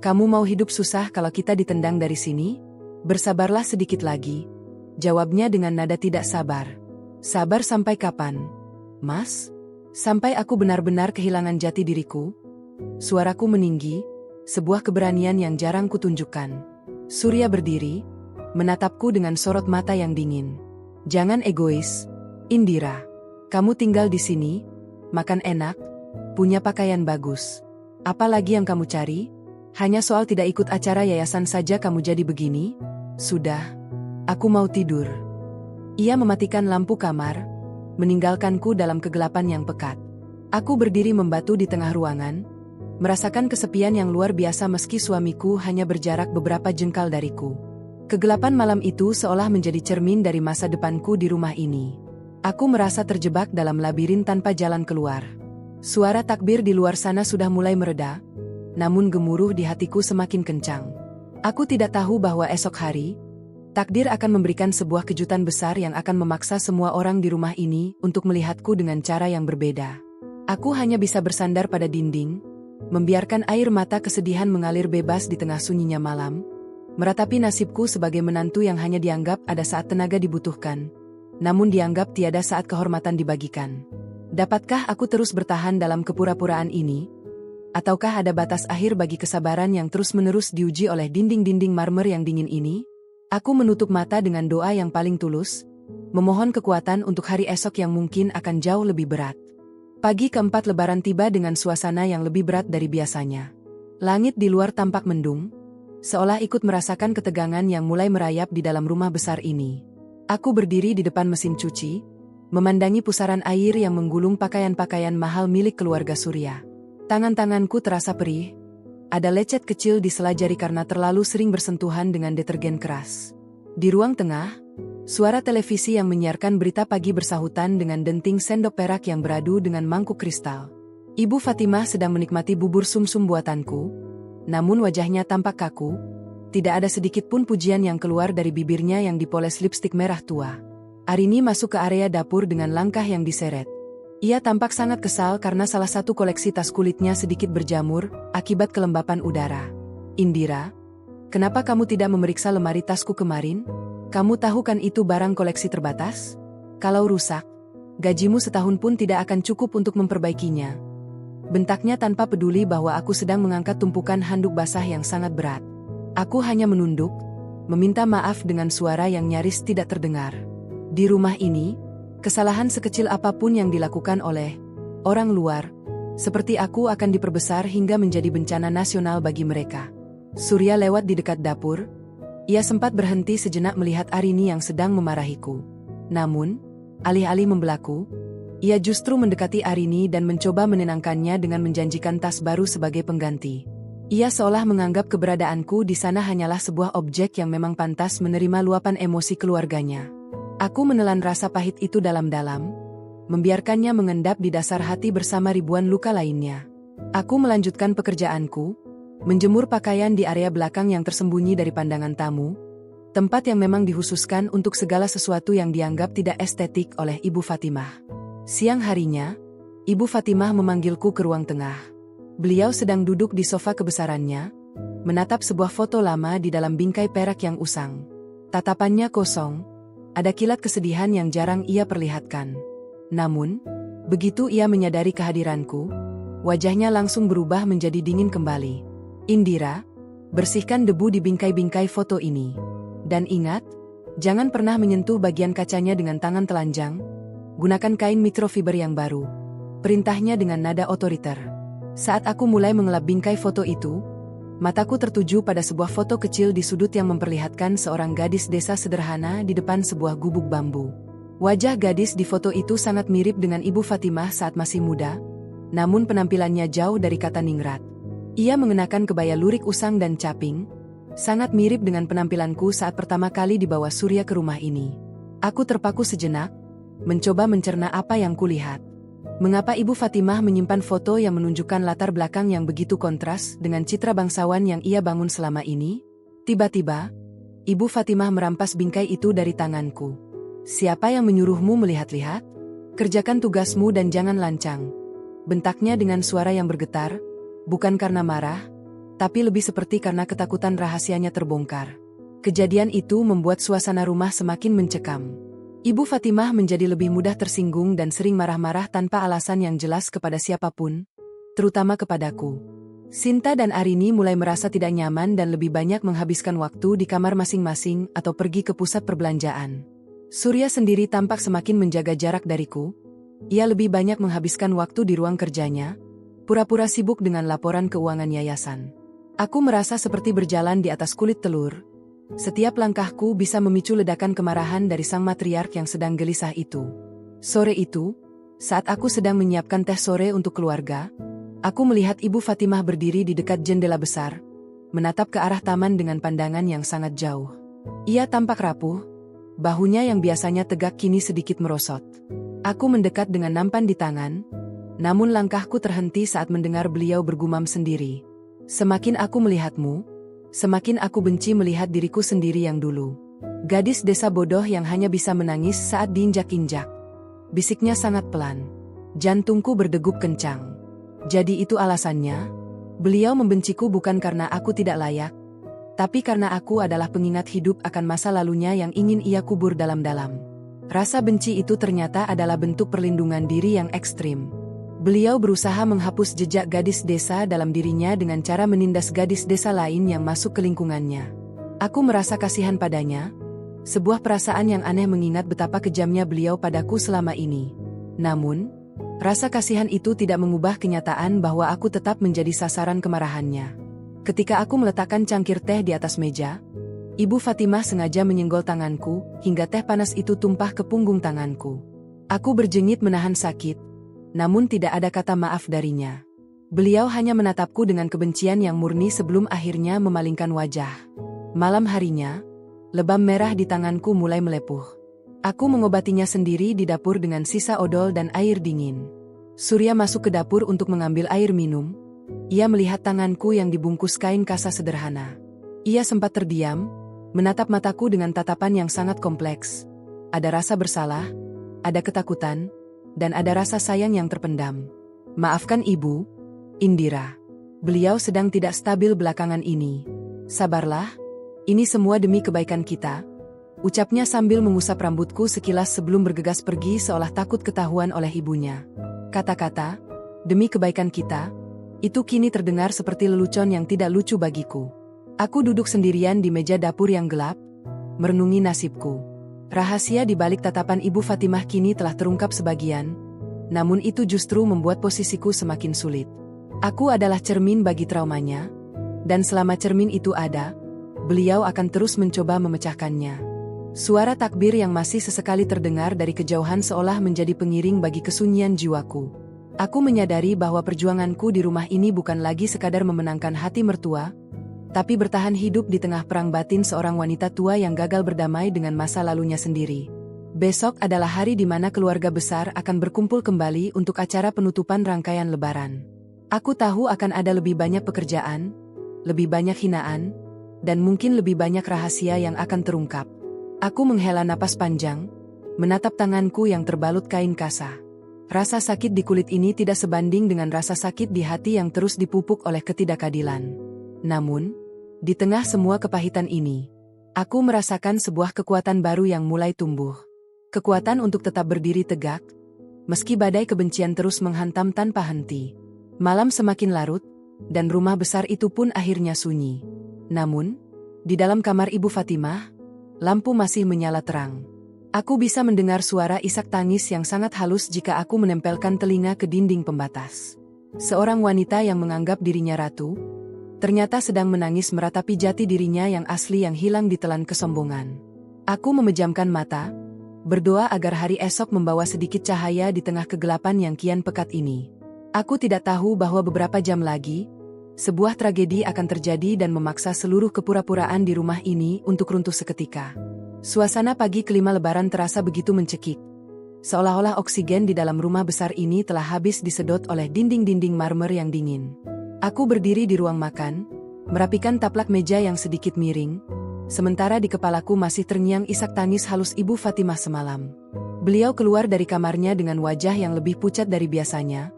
Kamu mau hidup susah kalau kita ditendang dari sini? Bersabarlah sedikit lagi. Jawabnya dengan nada tidak sabar. Sabar sampai kapan, Mas? Sampai aku benar-benar kehilangan jati diriku? Suaraku meninggi, sebuah keberanian yang jarang kutunjukkan. Surya berdiri, menatapku dengan sorot mata yang dingin. Jangan egois, Indira. Kamu tinggal di sini, makan enak, punya pakaian bagus. Apa lagi yang kamu cari? Hanya soal tidak ikut acara yayasan saja kamu jadi begini? Sudah, aku mau tidur. Ia mematikan lampu kamar, meninggalkanku dalam kegelapan yang pekat. Aku berdiri membatu di tengah ruangan, merasakan kesepian yang luar biasa meski suamiku hanya berjarak beberapa jengkal dariku. Kegelapan malam itu seolah menjadi cermin dari masa depanku di rumah ini. Aku merasa terjebak dalam labirin tanpa jalan keluar. Suara takbir di luar sana sudah mulai mereda, namun gemuruh di hatiku semakin kencang. Aku tidak tahu bahwa esok hari, takdir akan memberikan sebuah kejutan besar yang akan memaksa semua orang di rumah ini untuk melihatku dengan cara yang berbeda. Aku hanya bisa bersandar pada dinding, membiarkan air mata kesedihan mengalir bebas di tengah sunyinya malam, meratapi nasibku sebagai menantu yang hanya dianggap ada saat tenaga dibutuhkan, namun dianggap tiada saat kehormatan dibagikan. Dapatkah aku terus bertahan dalam kepura-puraan ini? Ataukah ada batas akhir bagi kesabaran yang terus-menerus diuji oleh dinding-dinding marmer yang dingin ini? Aku menutup mata dengan doa yang paling tulus, memohon kekuatan untuk hari esok yang mungkin akan jauh lebih berat. Pagi keempat Lebaran tiba dengan suasana yang lebih berat dari biasanya. Langit di luar tampak mendung, seolah ikut merasakan ketegangan yang mulai merayap di dalam rumah besar ini. Aku berdiri di depan mesin cuci, memandangi pusaran air yang menggulung pakaian-pakaian mahal milik keluarga Surya. Tangan-tanganku terasa perih, ada lecet kecil di sela jari karena terlalu sering bersentuhan dengan detergen keras. Di ruang tengah, suara televisi yang menyiarkan berita pagi bersahutan dengan denting sendok perak yang beradu dengan mangkuk kristal. Ibu Fatimah sedang menikmati bubur sumsum buatanku, namun wajahnya tampak kaku, tidak ada sedikit pun pujian yang keluar dari bibirnya yang dipoles lipstik merah tua. Arini masuk ke area dapur dengan langkah yang diseret. Ia tampak sangat kesal karena salah satu koleksi tas kulitnya sedikit berjamur akibat kelembapan udara. Indira, kenapa kamu tidak memeriksa lemari tasku kemarin? Kamu tahu kan itu barang koleksi terbatas? Kalau rusak, gajimu setahun pun tidak akan cukup untuk memperbaikinya. Bentaknya tanpa peduli bahwa aku sedang mengangkat tumpukan handuk basah yang sangat berat. Aku hanya menunduk, meminta maaf dengan suara yang nyaris tidak terdengar. Di rumah ini, kesalahan sekecil apapun yang dilakukan oleh orang luar, seperti aku akan diperbesar hingga menjadi bencana nasional bagi mereka. Surya lewat di dekat dapur. Ia sempat berhenti sejenak melihat Arini yang sedang memarahiku. Namun, alih-alih membelaku, ia justru mendekati Arini dan mencoba menenangkannya dengan menjanjikan tas baru sebagai pengganti. Ia seolah menganggap keberadaanku di sana hanyalah sebuah objek yang memang pantas menerima luapan emosi keluarganya. Aku menelan rasa pahit itu dalam-dalam, membiarkannya mengendap di dasar hati bersama ribuan luka lainnya. Aku melanjutkan pekerjaanku, menjemur pakaian di area belakang yang tersembunyi dari pandangan tamu, tempat yang memang dikhususkan untuk segala sesuatu yang dianggap tidak estetik oleh Ibu Fatimah. Siang harinya, Ibu Fatimah memanggilku ke ruang tengah. Beliau sedang duduk di sofa kebesarannya, menatap sebuah foto lama di dalam bingkai perak yang usang. Tatapannya kosong, ada kilat kesedihan yang jarang ia perlihatkan. Namun, begitu ia menyadari kehadiranku, wajahnya langsung berubah menjadi dingin kembali. Indira, bersihkan debu di bingkai-bingkai foto ini. Dan ingat, jangan pernah menyentuh bagian kacanya dengan tangan telanjang. Gunakan kain microfiber yang baru. Perintahnya dengan nada otoriter. Saat aku mulai mengelap bingkai foto itu, mataku tertuju pada sebuah foto kecil di sudut yang memperlihatkan seorang gadis desa sederhana di depan sebuah gubuk bambu. Wajah gadis di foto itu sangat mirip dengan Ibu Fatimah saat masih muda, namun penampilannya jauh dari kata ningrat. Ia mengenakan kebaya lurik usang dan caping, sangat mirip dengan penampilanku saat pertama kali dibawa Surya ke rumah ini. Aku terpaku sejenak, mencoba mencerna apa yang kulihat. Mengapa Ibu Fatimah menyimpan foto yang menunjukkan latar belakang yang begitu kontras dengan citra bangsawan yang ia bangun selama ini? Tiba-tiba, Ibu Fatimah merampas bingkai itu dari tanganku. Siapa yang menyuruhmu melihat-lihat? Kerjakan tugasmu dan jangan lancang. Bentaknya dengan suara yang bergetar, bukan karena marah, tapi lebih seperti karena ketakutan rahasianya terbongkar. Kejadian itu membuat suasana rumah semakin mencekam. Ibu Fatimah menjadi lebih mudah tersinggung dan sering marah-marah tanpa alasan yang jelas kepada siapapun, terutama kepadaku. Sinta dan Arini mulai merasa tidak nyaman dan lebih banyak menghabiskan waktu di kamar masing-masing atau pergi ke pusat perbelanjaan. Surya sendiri tampak semakin menjaga jarak dariku. Ia lebih banyak menghabiskan waktu di ruang kerjanya, pura-pura sibuk dengan laporan keuangan yayasan. Aku merasa seperti berjalan di atas kulit telur. Setiap langkahku bisa memicu ledakan kemarahan dari sang matriark yang sedang gelisah itu. Sore itu, saat aku sedang menyiapkan teh sore untuk keluarga, aku melihat Ibu Fatimah berdiri di dekat jendela besar, menatap ke arah taman dengan pandangan yang sangat jauh. Ia tampak rapuh, bahunya yang biasanya tegak kini sedikit merosot. Aku mendekat dengan nampan di tangan, namun langkahku terhenti saat mendengar beliau bergumam sendiri. Semakin aku melihatmu, semakin aku benci melihat diriku sendiri yang dulu. Gadis desa bodoh yang hanya bisa menangis saat diinjak-injak. Bisiknya sangat pelan. Jantungku berdegup kencang. Jadi itu alasannya? Beliau membenciku bukan karena aku tidak layak, tapi karena aku adalah pengingat hidup akan masa lalunya yang ingin ia kubur dalam-dalam. Rasa benci itu ternyata adalah bentuk perlindungan diri yang ekstrim. Beliau berusaha menghapus jejak gadis desa dalam dirinya dengan cara menindas gadis desa lain yang masuk ke lingkungannya. Aku merasa kasihan padanya, sebuah perasaan yang aneh mengingat betapa kejamnya beliau padaku selama ini. Namun, rasa kasihan itu tidak mengubah kenyataan bahwa aku tetap menjadi sasaran kemarahannya. Ketika aku meletakkan cangkir teh di atas meja, Ibu Fatimah sengaja menyenggol tanganku hingga teh panas itu tumpah ke punggung tanganku. Aku berjengit menahan sakit, namun tidak ada kata maaf darinya. Beliau hanya menatapku dengan kebencian yang murni sebelum akhirnya memalingkan wajah. Malam harinya, lebam merah di tanganku mulai melepuh. Aku mengobatinya sendiri di dapur dengan sisa odol dan air dingin. Surya masuk ke dapur untuk mengambil air minum. Ia melihat tanganku yang dibungkus kain kasa sederhana. Ia sempat terdiam, menatap mataku dengan tatapan yang sangat kompleks. Ada rasa bersalah, ada ketakutan, dan ada rasa sayang yang terpendam. Maafkan Ibu, Indira. Beliau sedang tidak stabil belakangan ini. Sabarlah, ini semua demi kebaikan kita, ucapnya sambil mengusap rambutku sekilas sebelum bergegas pergi seolah takut ketahuan oleh ibunya. Kata-kata, demi kebaikan kita, itu kini terdengar seperti lelucon yang tidak lucu bagiku. Aku duduk sendirian di meja dapur yang gelap, merenungi nasibku. Rahasia di balik tatapan Ibu Fatimah kini telah terungkap sebagian, namun itu justru membuat posisiku semakin sulit. Aku adalah cermin bagi traumanya, dan selama cermin itu ada, beliau akan terus mencoba memecahkannya. Suara takbir yang masih sesekali terdengar dari kejauhan seolah menjadi pengiring bagi kesunyian jiwaku. Aku menyadari bahwa perjuanganku di rumah ini bukan lagi sekadar memenangkan hati mertua, tapi bertahan hidup di tengah perang batin seorang wanita tua yang gagal berdamai dengan masa lalunya sendiri. Besok adalah hari di mana keluarga besar akan berkumpul kembali untuk acara penutupan rangkaian Lebaran. Aku tahu akan ada lebih banyak pekerjaan, lebih banyak hinaan, dan mungkin lebih banyak rahasia yang akan terungkap. Aku menghela napas panjang, menatap tanganku yang terbalut kain kasa. Rasa sakit di kulit ini tidak sebanding dengan rasa sakit di hati yang terus dipupuk oleh ketidakadilan. Namun, di tengah semua kepahitan ini, aku merasakan sebuah kekuatan baru yang mulai tumbuh. Kekuatan untuk tetap berdiri tegak, meski badai kebencian terus menghantam tanpa henti. Malam semakin larut, dan rumah besar itu pun akhirnya sunyi. Namun, di dalam kamar Ibu Fatimah, lampu masih menyala terang. Aku bisa mendengar suara isak tangis yang sangat halus jika aku menempelkan telinga ke dinding pembatas. Seorang wanita yang menganggap dirinya ratu, ternyata sedang menangis meratapi jati dirinya yang asli yang hilang ditelan kesombongan. Aku memejamkan mata, berdoa agar hari esok membawa sedikit cahaya di tengah kegelapan yang kian pekat ini. Aku tidak tahu bahwa beberapa jam lagi, sebuah tragedi akan terjadi dan memaksa seluruh kepura-puraan di rumah ini untuk runtuh seketika. Suasana pagi kelima Lebaran terasa begitu mencekik. Seolah-olah oksigen di dalam rumah besar ini telah habis disedot oleh dinding-dinding marmer yang dingin. Aku berdiri di ruang makan, merapikan taplak meja yang sedikit miring, sementara di kepalaku masih terngiang isak tangis halus Ibu Fatimah semalam. Beliau keluar dari kamarnya dengan wajah yang lebih pucat dari biasanya,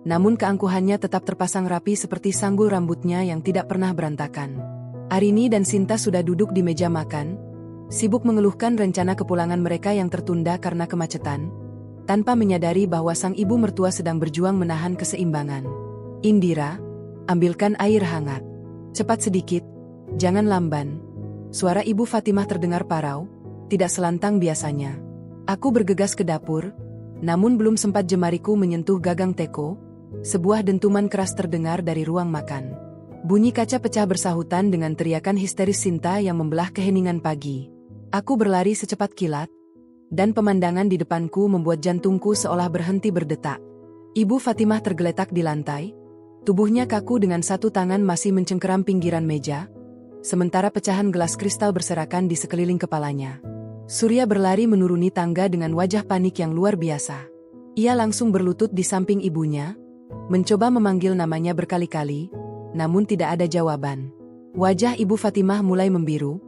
namun keangkuhannya tetap terpasang rapi seperti sanggul rambutnya yang tidak pernah berantakan. Arini dan Sinta sudah duduk di meja makan, sibuk mengeluhkan rencana kepulangan mereka yang tertunda karena kemacetan, tanpa menyadari bahwa sang ibu mertua sedang berjuang menahan keseimbangan. Indira, ambilkan air hangat. Cepat sedikit, jangan lamban. Suara Ibu Fatimah terdengar parau, tidak selantang biasanya. Aku bergegas ke dapur, namun belum sempat jemariku menyentuh gagang teko, sebuah dentuman keras terdengar dari ruang makan. Bunyi kaca pecah bersahutan dengan teriakan histeris Sinta yang membelah keheningan pagi. Aku berlari secepat kilat, dan pemandangan di depanku membuat jantungku seolah berhenti berdetak. Ibu Fatimah tergeletak di lantai, tubuhnya kaku dengan satu tangan masih mencengkeram pinggiran meja, sementara pecahan gelas kristal berserakan di sekeliling kepalanya. Surya berlari menuruni tangga dengan wajah panik yang luar biasa. Ia langsung berlutut di samping ibunya, mencoba memanggil namanya berkali-kali, namun tidak ada jawaban. Wajah Ibu Fatimah mulai membiru,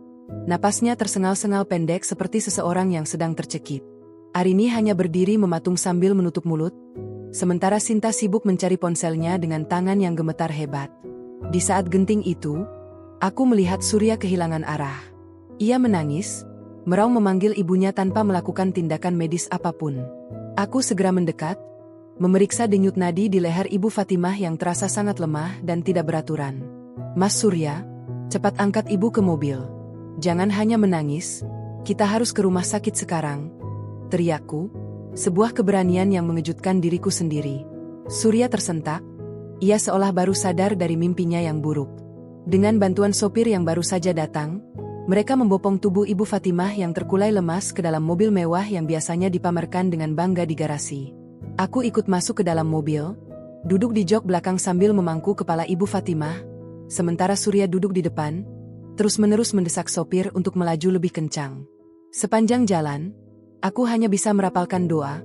napasnya tersengal-sengal pendek seperti seseorang yang sedang tercekik. Arini hanya berdiri mematung sambil menutup mulut, sementara Sinta sibuk mencari ponselnya dengan tangan yang gemetar hebat. Di saat genting itu, aku melihat Surya kehilangan arah. Ia menangis, meraung memanggil ibunya tanpa melakukan tindakan medis apapun. Aku segera mendekat, memeriksa denyut nadi di leher Ibu Fatimah yang terasa sangat lemah dan tidak beraturan. Mas Surya, cepat angkat ibu ke mobil. Jangan hanya menangis, kita harus ke rumah sakit sekarang, teriakku, sebuah keberanian yang mengejutkan diriku sendiri. Surya tersentak, ia seolah baru sadar dari mimpinya yang buruk. Dengan bantuan sopir yang baru saja datang, mereka membopong tubuh Ibu Fatimah yang terkulai lemas ke dalam mobil mewah yang biasanya dipamerkan dengan bangga di garasi. Aku ikut masuk ke dalam mobil, duduk di jok belakang sambil memangku kepala Ibu Fatimah, sementara Surya duduk di depan, terus-menerus mendesak sopir untuk melaju lebih kencang. Sepanjang jalan, aku hanya bisa merapalkan doa,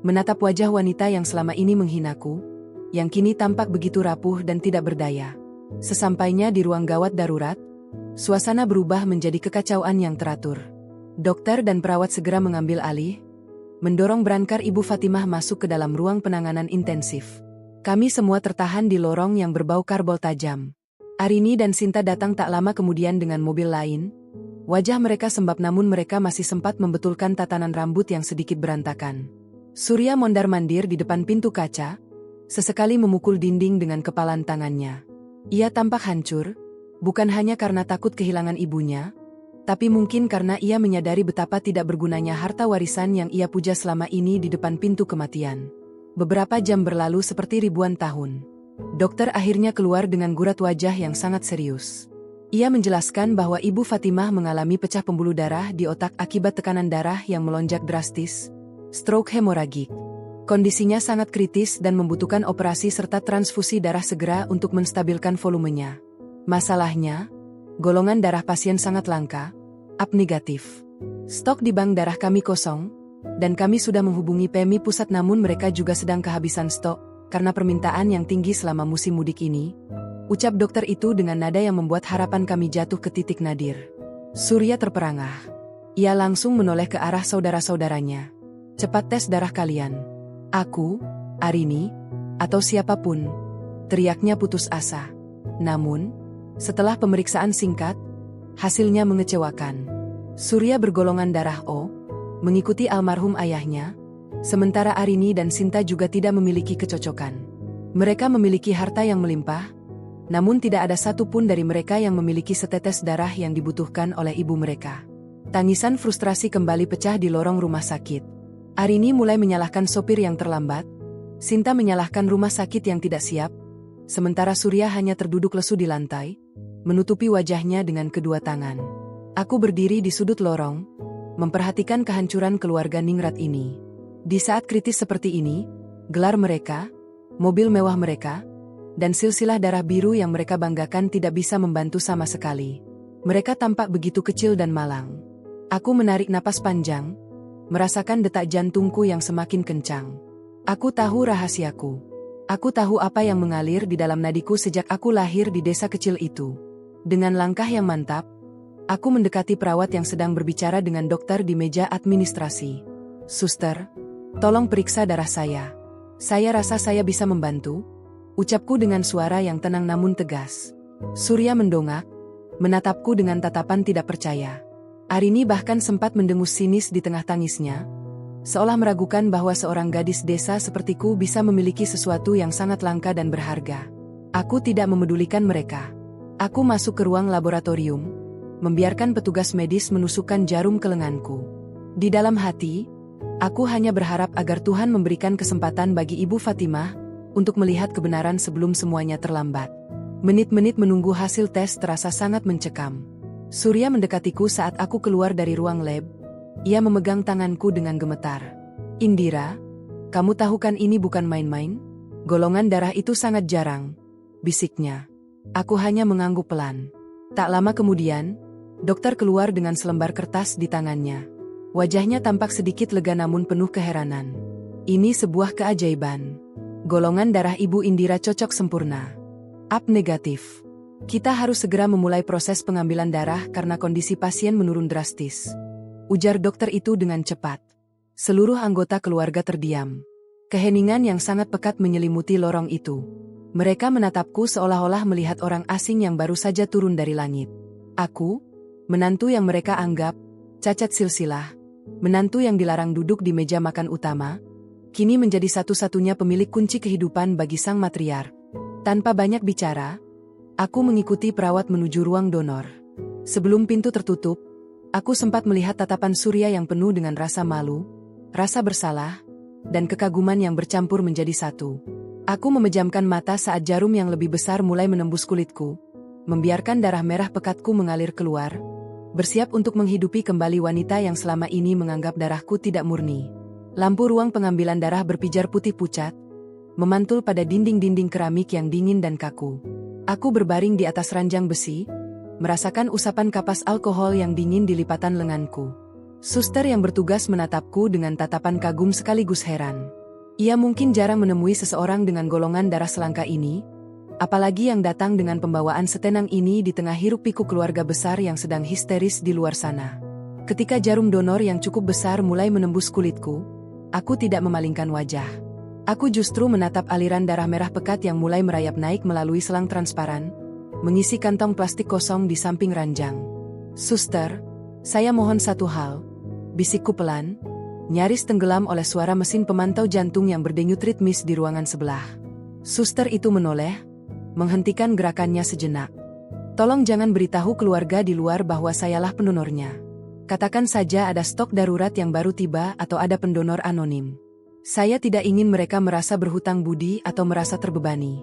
menatap wajah wanita yang selama ini menghinaku, yang kini tampak begitu rapuh dan tidak berdaya. Sesampainya di ruang gawat darurat, suasana berubah menjadi kekacauan yang teratur. Dokter dan perawat segera mengambil alih, mendorong berangkar Ibu Fatimah masuk ke dalam ruang penanganan intensif. Kami semua tertahan di lorong yang berbau karbol tajam. Arini dan Sinta datang tak lama kemudian dengan mobil lain. Wajah mereka sembab namun mereka masih sempat membetulkan tatanan rambut yang sedikit berantakan. Surya mondar-mandir di depan pintu kaca, sesekali memukul dinding dengan kepalan tangannya. Ia tampak hancur, bukan hanya karena takut kehilangan ibunya, tapi mungkin karena ia menyadari betapa tidak bergunanya harta warisan yang ia puja selama ini di depan pintu kematian. Beberapa jam berlalu seperti ribuan tahun. Dokter akhirnya keluar dengan gurat wajah yang sangat serius. Ia menjelaskan bahwa Ibu Fatimah mengalami pecah pembuluh darah di otak akibat tekanan darah yang melonjak drastis, stroke hemoragik. Kondisinya sangat kritis dan membutuhkan operasi serta transfusi darah segera untuk menstabilkan volumenya. Masalahnya, golongan darah pasien sangat langka, AB negatif. Stok di bank darah kami kosong, dan kami sudah menghubungi PMI pusat namun mereka juga sedang kehabisan stok, karena permintaan yang tinggi selama musim mudik ini, ucap dokter itu dengan nada yang membuat harapan kami jatuh ke titik nadir. Surya terperangah. Ia langsung menoleh ke arah saudara-saudaranya. Cepat tes darah kalian. Aku, Arini, atau siapapun, teriaknya putus asa. Namun, setelah pemeriksaan singkat, hasilnya mengecewakan. Surya bergolongan darah O, mengikuti almarhum ayahnya, sementara Arini dan Sinta juga tidak memiliki kecocokan. Mereka memiliki harta yang melimpah, namun tidak ada satupun dari mereka yang memiliki setetes darah yang dibutuhkan oleh ibu mereka. Tangisan frustrasi kembali pecah di lorong rumah sakit. Arini mulai menyalahkan sopir yang terlambat, Sinta menyalahkan rumah sakit yang tidak siap, sementara Surya hanya terduduk lesu di lantai, menutupi wajahnya dengan kedua tangan. Aku berdiri di sudut lorong, memperhatikan kehancuran keluarga ningrat ini. Di saat kritis seperti ini, gelar mereka, mobil mewah mereka, dan silsilah darah biru yang mereka banggakan tidak bisa membantu sama sekali. Mereka tampak begitu kecil dan malang. Aku menarik napas panjang, merasakan detak jantungku yang semakin kencang. Aku tahu rahasiaku. Aku tahu apa yang mengalir di dalam nadiku sejak aku lahir di desa kecil itu. Dengan langkah yang mantap, aku mendekati perawat yang sedang berbicara dengan dokter di meja administrasi. Suster, tolong periksa darah saya. Saya rasa saya bisa membantu, ucapku dengan suara yang tenang namun tegas. Surya mendongak, menatapku dengan tatapan tidak percaya. Arini bahkan sempat mendengus sinis di tengah tangisnya, seolah meragukan bahwa seorang gadis desa sepertiku bisa memiliki sesuatu yang sangat langka dan berharga. Aku tidak memedulikan mereka. Aku masuk ke ruang laboratorium, membiarkan petugas medis menusukkan jarum ke lenganku. Di dalam hati, aku hanya berharap agar Tuhan memberikan kesempatan bagi Ibu Fatimah untuk melihat kebenaran sebelum semuanya terlambat. Menit-menit menunggu hasil tes terasa sangat mencekam. Surya mendekatiku saat aku keluar dari ruang lab. Ia memegang tanganku dengan gemetar. "Indira, kamu tahu kan ini bukan main-main? Golongan darah itu sangat jarang," bisiknya. Aku hanya mengangguk pelan. Tak lama kemudian, dokter keluar dengan selembar kertas di tangannya. Wajahnya tampak sedikit lega namun penuh keheranan. "Ini sebuah keajaiban. Golongan darah Ibu Indira cocok sempurna. AB negatif. Kita harus segera memulai proses pengambilan darah karena kondisi pasien menurun drastis," ujar dokter itu dengan cepat. Seluruh anggota keluarga terdiam. Keheningan yang sangat pekat menyelimuti lorong itu. Mereka menatapku seolah-olah melihat orang asing yang baru saja turun dari langit. Aku, menantu yang mereka anggap cacat silsilah, menantu yang dilarang duduk di meja makan utama, kini menjadi satu-satunya pemilik kunci kehidupan bagi sang matriark. Tanpa banyak bicara, aku mengikuti perawat menuju ruang donor. Sebelum pintu tertutup, aku sempat melihat tatapan Surya yang penuh dengan rasa malu, rasa bersalah, dan kekaguman yang bercampur menjadi satu. Aku memejamkan mata saat jarum yang lebih besar mulai menembus kulitku, membiarkan darah merah pekatku mengalir keluar, bersiap untuk menghidupi kembali wanita yang selama ini menganggap darahku tidak murni. Lampu ruang pengambilan darah berpijar putih pucat, memantul pada dinding-dinding keramik yang dingin dan kaku. Aku berbaring di atas ranjang besi, merasakan usapan kapas alkohol yang dingin di lipatan lenganku. Suster yang bertugas menatapku dengan tatapan kagum sekaligus heran. Ia mungkin jarang menemui seseorang dengan golongan darah selangka ini, apalagi yang datang dengan pembawaan setenang ini di tengah hiruk-pikuk keluarga besar yang sedang histeris di luar sana. Ketika jarum donor yang cukup besar mulai menembus kulitku, aku tidak memalingkan wajah. Aku justru menatap aliran darah merah pekat yang mulai merayap naik melalui selang transparan, mengisi kantong plastik kosong di samping ranjang. "Suster, saya mohon satu hal," bisikku pelan, nyaris tenggelam oleh suara mesin pemantau jantung yang berdenyut ritmis di ruangan sebelah. Suster itu menoleh, menghentikan gerakannya sejenak. "Tolong jangan beritahu keluarga di luar bahwa sayalah pendonornya. Katakan saja ada stok darurat yang baru tiba atau ada pendonor anonim. Saya tidak ingin mereka merasa berhutang budi atau merasa terbebani."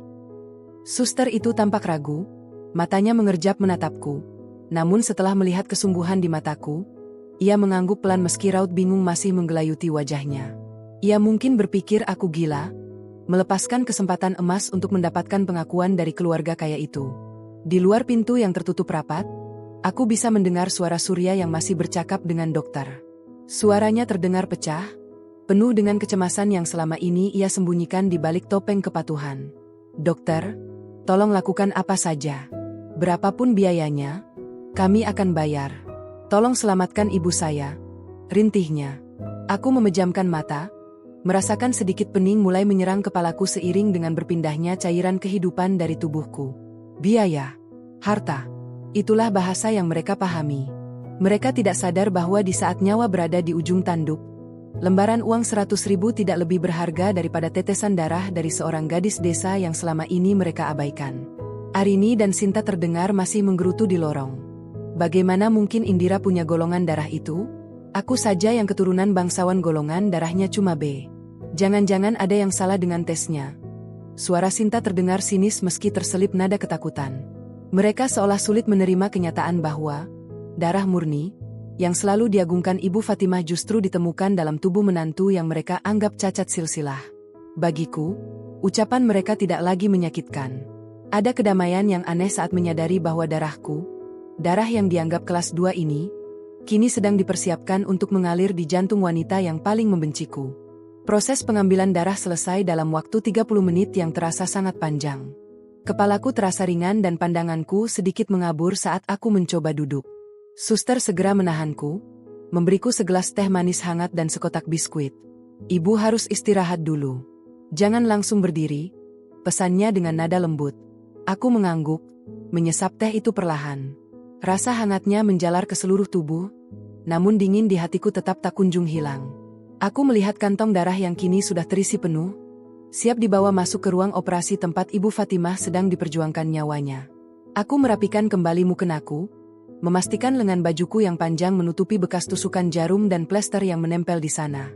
Suster itu tampak ragu, matanya mengerjap menatapku. Namun setelah melihat kesungguhan di mataku, ia mengangguk pelan meski raut bingung masih menggelayuti wajahnya. Ia mungkin berpikir aku gila, melepaskan kesempatan emas untuk mendapatkan pengakuan dari keluarga kaya itu. Di luar pintu yang tertutup rapat, aku bisa mendengar suara Surya yang masih bercakap dengan dokter. Suaranya terdengar pecah, penuh dengan kecemasan yang selama ini ia sembunyikan di balik topeng kepatuhan. "Dokter, tolong lakukan apa saja. Berapapun biayanya, kami akan bayar. Tolong selamatkan ibu saya," rintihnya. Aku memejamkan mata, merasakan sedikit pening mulai menyerang kepalaku seiring dengan berpindahnya cairan kehidupan dari tubuhku. Biaya, harta, itulah bahasa yang mereka pahami. Mereka tidak sadar bahwa di saat nyawa berada di ujung tanduk, lembaran uang 100.000 tidak lebih berharga daripada tetesan darah dari seorang gadis desa yang selama ini mereka abaikan. Arini dan Sinta terdengar masih menggerutu di lorong. Bagaimana mungkin Indira punya golongan darah itu? Aku saja yang keturunan bangsawan golongan darahnya cuma B. Jangan-jangan ada yang salah dengan tesnya. Suara Sinta terdengar sinis meski terselip nada ketakutan. Mereka seolah sulit menerima kenyataan bahwa darah murni yang selalu diagungkan Ibu Fatimah justru ditemukan dalam tubuh menantu yang mereka anggap cacat silsilah. Bagiku, ucapan mereka tidak lagi menyakitkan. Ada kedamaian yang aneh saat menyadari bahwa darahku, darah yang dianggap kelas 2 ini, kini sedang dipersiapkan untuk mengalir di jantung wanita yang paling membenciku. Proses pengambilan darah selesai dalam waktu 30 menit yang terasa sangat panjang. Kepalaku terasa ringan dan pandanganku sedikit mengabur saat aku mencoba duduk. Suster segera menahanku, memberiku segelas teh manis hangat dan sekotak biskuit. "Ibu harus istirahat dulu. Jangan langsung berdiri," pesannya dengan nada lembut. Aku mengangguk, menyesap teh itu perlahan. Rasa hangatnya menjalar ke seluruh tubuh, namun dingin di hatiku tetap tak kunjung hilang. Aku melihat kantong darah yang kini sudah terisi penuh, siap dibawa masuk ke ruang operasi tempat Ibu Fatimah sedang diperjuangkan nyawanya. Aku merapikan kembali mukenaku, memastikan lengan bajuku yang panjang menutupi bekas tusukan jarum dan plester yang menempel di sana.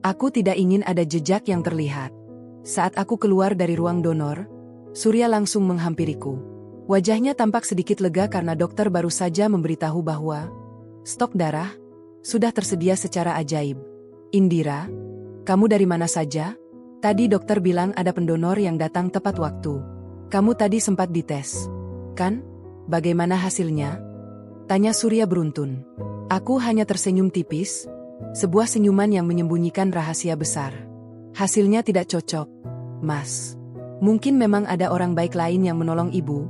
Aku tidak ingin ada jejak yang terlihat. Saat aku keluar dari ruang donor, Surya langsung menghampiriku. Wajahnya tampak sedikit lega karena dokter baru saja memberitahu bahwa stok darah sudah tersedia secara ajaib. Indira, kamu dari mana saja? Tadi dokter bilang ada pendonor yang datang tepat waktu. Kamu tadi sempat dites, kan? Bagaimana hasilnya? Tanya Surya beruntun. Aku hanya tersenyum tipis, sebuah senyuman yang menyembunyikan rahasia besar. Hasilnya tidak cocok, Mas. Mungkin memang ada orang baik lain yang menolong ibu.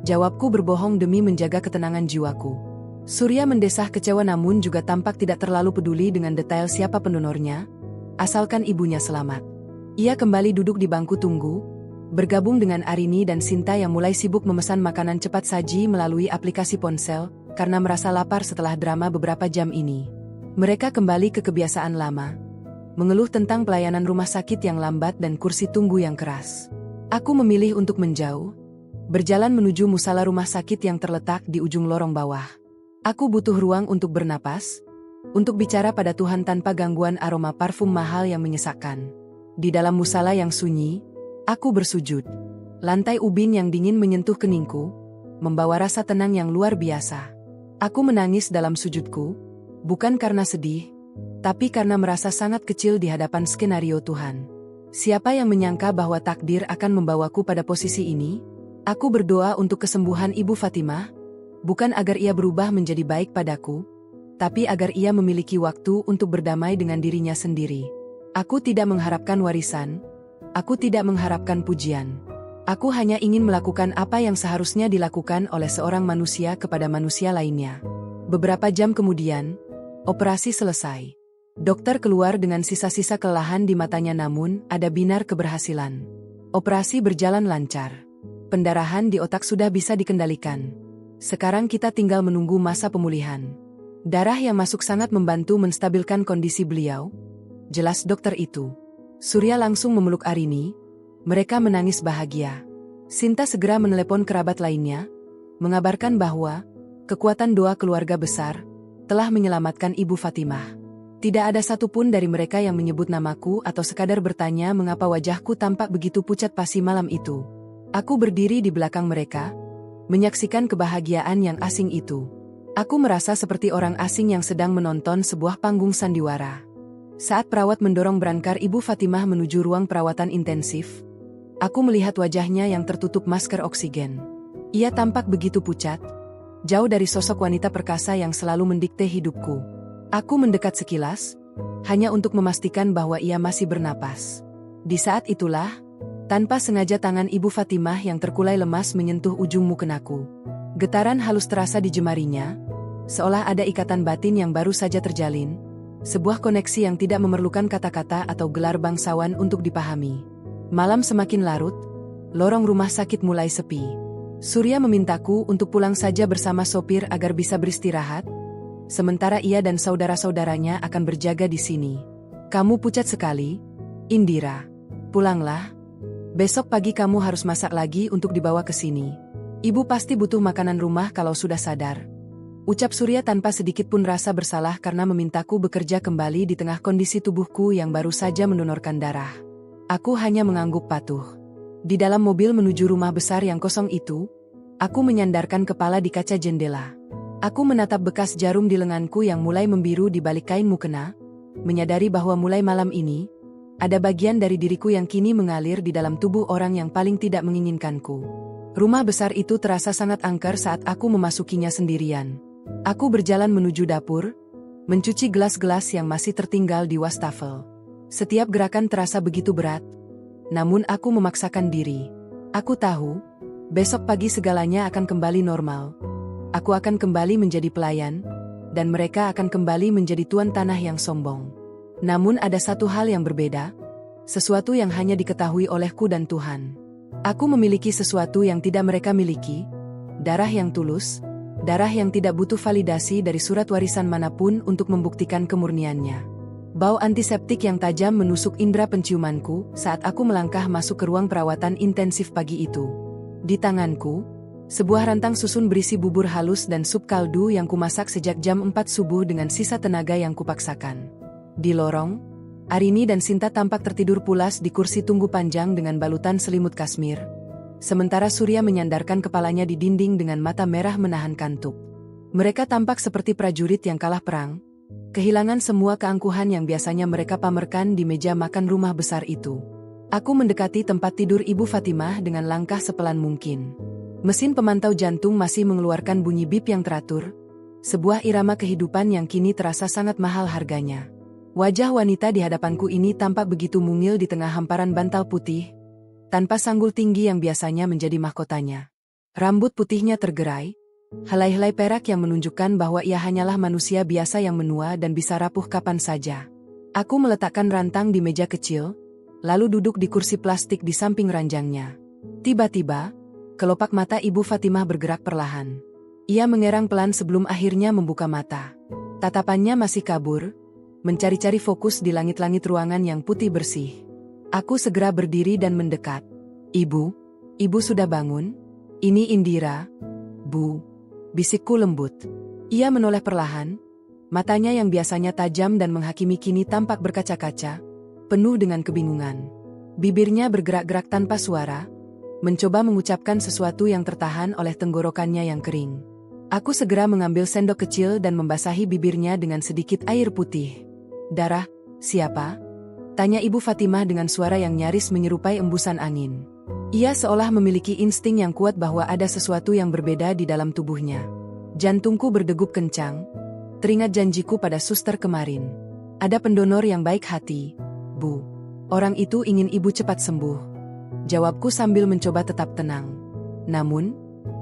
Jawabku berbohong demi menjaga ketenangan jiwaku. Surya mendesah kecewa namun juga tampak tidak terlalu peduli dengan detail siapa pendonornya, asalkan ibunya selamat. Ia kembali duduk di bangku tunggu, bergabung dengan Arini dan Sinta yang mulai sibuk memesan makanan cepat saji melalui aplikasi ponsel, karena merasa lapar setelah drama beberapa jam ini. Mereka kembali ke kebiasaan lama, mengeluh tentang pelayanan rumah sakit yang lambat dan kursi tunggu yang keras. Aku memilih untuk menjauh, berjalan menuju musala rumah sakit yang terletak di ujung lorong bawah. Aku butuh ruang untuk bernapas, untuk bicara pada Tuhan tanpa gangguan aroma parfum mahal yang menyesakkan. Di dalam musala yang sunyi, aku bersujud. Lantai ubin yang dingin menyentuh keningku, membawa rasa tenang yang luar biasa. Aku menangis dalam sujudku, bukan karena sedih, tapi karena merasa sangat kecil di hadapan skenario Tuhan. Siapa yang menyangka bahwa takdir akan membawaku pada posisi ini? Aku berdoa untuk kesembuhan Ibu Fatimah, bukan agar ia berubah menjadi baik padaku, tapi agar ia memiliki waktu untuk berdamai dengan dirinya sendiri. Aku tidak mengharapkan warisan, aku tidak mengharapkan pujian. Aku hanya ingin melakukan apa yang seharusnya dilakukan oleh seorang manusia kepada manusia lainnya. Beberapa jam kemudian, operasi selesai. Dokter keluar dengan sisa-sisa kelelahan di matanya namun ada binar keberhasilan. Operasi berjalan lancar. Pendarahan di otak sudah bisa dikendalikan. Sekarang kita tinggal menunggu masa pemulihan. Darah yang masuk sangat membantu menstabilkan kondisi beliau. Jelas dokter itu. Surya langsung memeluk Arini. Mereka menangis bahagia. Sinta segera menelepon kerabat lainnya, mengabarkan bahwa kekuatan doa keluarga besar telah menyelamatkan Ibu Fatimah. Tidak ada satupun dari mereka yang menyebut namaku atau sekadar bertanya mengapa wajahku tampak begitu pucat pasi malam itu. Aku berdiri di belakang mereka, menyaksikan kebahagiaan yang asing itu. Aku merasa seperti orang asing yang sedang menonton sebuah panggung sandiwara. Saat perawat mendorong brankar Ibu Fatimah menuju ruang perawatan intensif, aku melihat wajahnya yang tertutup masker oksigen. Ia tampak begitu pucat, jauh dari sosok wanita perkasa yang selalu mendikte hidupku. Aku mendekat sekilas, hanya untuk memastikan bahwa ia masih bernapas. Di saat itulah, tanpa sengaja tangan Ibu Fatimah yang terkulai lemas menyentuh ujung mukenaku. Getaran halus terasa di jemarinya, seolah ada ikatan batin yang baru saja terjalin, sebuah koneksi yang tidak memerlukan kata-kata atau gelar bangsawan untuk dipahami. Malam semakin larut, lorong rumah sakit mulai sepi. Surya memintaku untuk pulang saja bersama sopir agar bisa beristirahat, sementara ia dan saudara-saudaranya akan berjaga di sini. Kamu pucat sekali, Indira. Pulanglah. Besok pagi kamu harus masak lagi untuk dibawa ke sini. Ibu pasti butuh makanan rumah kalau sudah sadar. Ucap Surya tanpa sedikit pun rasa bersalah karena memintaku bekerja kembali di tengah kondisi tubuhku yang baru saja mendonorkan darah. Aku hanya mengangguk patuh. Di dalam mobil menuju rumah besar yang kosong itu, aku menyandarkan kepala di kaca jendela. Aku menatap bekas jarum di lenganku yang mulai membiru di balik kain mukena, menyadari bahwa mulai malam ini, ada bagian dari diriku yang kini mengalir di dalam tubuh orang yang paling tidak menginginkanku. Rumah besar itu terasa sangat angker saat aku memasukinya sendirian. Aku berjalan menuju dapur, mencuci gelas-gelas yang masih tertinggal di wastafel. Setiap gerakan terasa begitu berat, namun aku memaksakan diri. Aku tahu, besok pagi segalanya akan kembali normal. Aku akan kembali menjadi pelayan, dan mereka akan kembali menjadi tuan tanah yang sombong. Namun ada satu hal yang berbeda, sesuatu yang hanya diketahui olehku dan Tuhan. Aku memiliki sesuatu yang tidak mereka miliki, darah yang tulus, Darah yang tidak butuh validasi dari surat warisan manapun untuk membuktikan kemurniannya. Bau antiseptik yang tajam menusuk indera penciumanku saat aku melangkah masuk ke ruang perawatan intensif pagi itu. Di tanganku, sebuah rantang susun berisi bubur halus dan sup kaldu yang kumasak sejak jam 4 subuh dengan sisa tenaga yang kupaksakan. Di lorong, Arini dan Sinta tampak tertidur pulas di kursi tunggu panjang dengan balutan selimut kasmir. Sementara Surya menyandarkan kepalanya di dinding dengan mata merah menahan kantuk. Mereka tampak seperti prajurit yang kalah perang, kehilangan semua keangkuhan yang biasanya mereka pamerkan di meja makan rumah besar itu. Aku mendekati tempat tidur Ibu Fatimah dengan langkah sepelan mungkin. Mesin pemantau jantung masih mengeluarkan bunyi bip yang teratur, sebuah irama kehidupan yang kini terasa sangat mahal harganya. Wajah wanita di hadapanku ini tampak begitu mungil di tengah hamparan bantal putih, tanpa sanggul tinggi yang biasanya menjadi mahkotanya. Rambut putihnya tergerai, helai-helai perak yang menunjukkan bahwa ia hanyalah manusia biasa yang menua dan bisa rapuh kapan saja. Aku meletakkan rantang di meja kecil, lalu duduk di kursi plastik di samping ranjangnya. Tiba-tiba, kelopak mata Ibu Fatimah bergerak perlahan. Ia mengerang pelan sebelum akhirnya membuka mata. Tatapannya masih kabur, mencari-cari fokus di langit-langit ruangan yang putih bersih. Aku segera berdiri dan mendekat. Ibu sudah bangun? Ini Indira, Bu. Bisikku lembut. Ia menoleh perlahan, matanya yang biasanya tajam dan menghakimi kini tampak berkaca-kaca, penuh dengan kebingungan. Bibirnya bergerak-gerak tanpa suara, mencoba mengucapkan sesuatu yang tertahan oleh tenggorokannya yang kering. Aku segera mengambil sendok kecil dan membasahi bibirnya dengan sedikit air putih. Darah, siapa? Tanya Ibu Fatimah dengan suara yang nyaris menyerupai embusan angin. Ia seolah memiliki insting yang kuat bahwa ada sesuatu yang berbeda di dalam tubuhnya. Jantungku berdegup kencang, teringat janjiku pada suster kemarin. Ada pendonor yang baik hati, Bu. Orang itu ingin Ibu cepat sembuh. Jawabku sambil mencoba tetap tenang. Namun,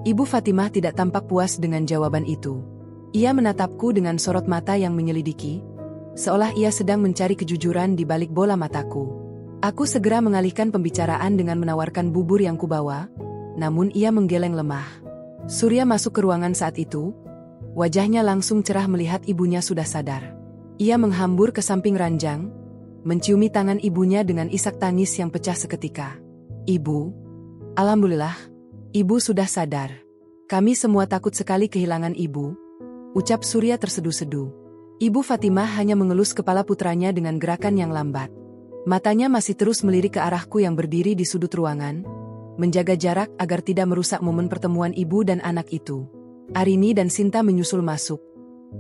Ibu Fatimah tidak tampak puas dengan jawaban itu. Ia menatapku dengan sorot mata yang menyelidiki, seolah ia sedang mencari kejujuran di balik bola mataku. Aku segera mengalihkan pembicaraan dengan menawarkan bubur yang kubawa, namun ia menggeleng lemah. Surya masuk ke ruangan saat itu. Wajahnya langsung cerah melihat ibunya sudah sadar. Ia menghambur ke samping ranjang, menciumi tangan ibunya dengan isak tangis yang pecah seketika. Ibu, alhamdulillah, Ibu sudah sadar. Kami semua takut sekali kehilangan Ibu, ucap Surya terseduh-seduh. Ibu Fatimah hanya mengelus kepala putranya dengan gerakan yang lambat. Matanya masih terus melirik ke arahku yang berdiri di sudut ruangan, menjaga jarak agar tidak merusak momen pertemuan ibu dan anak itu. Arini dan Sinta menyusul masuk.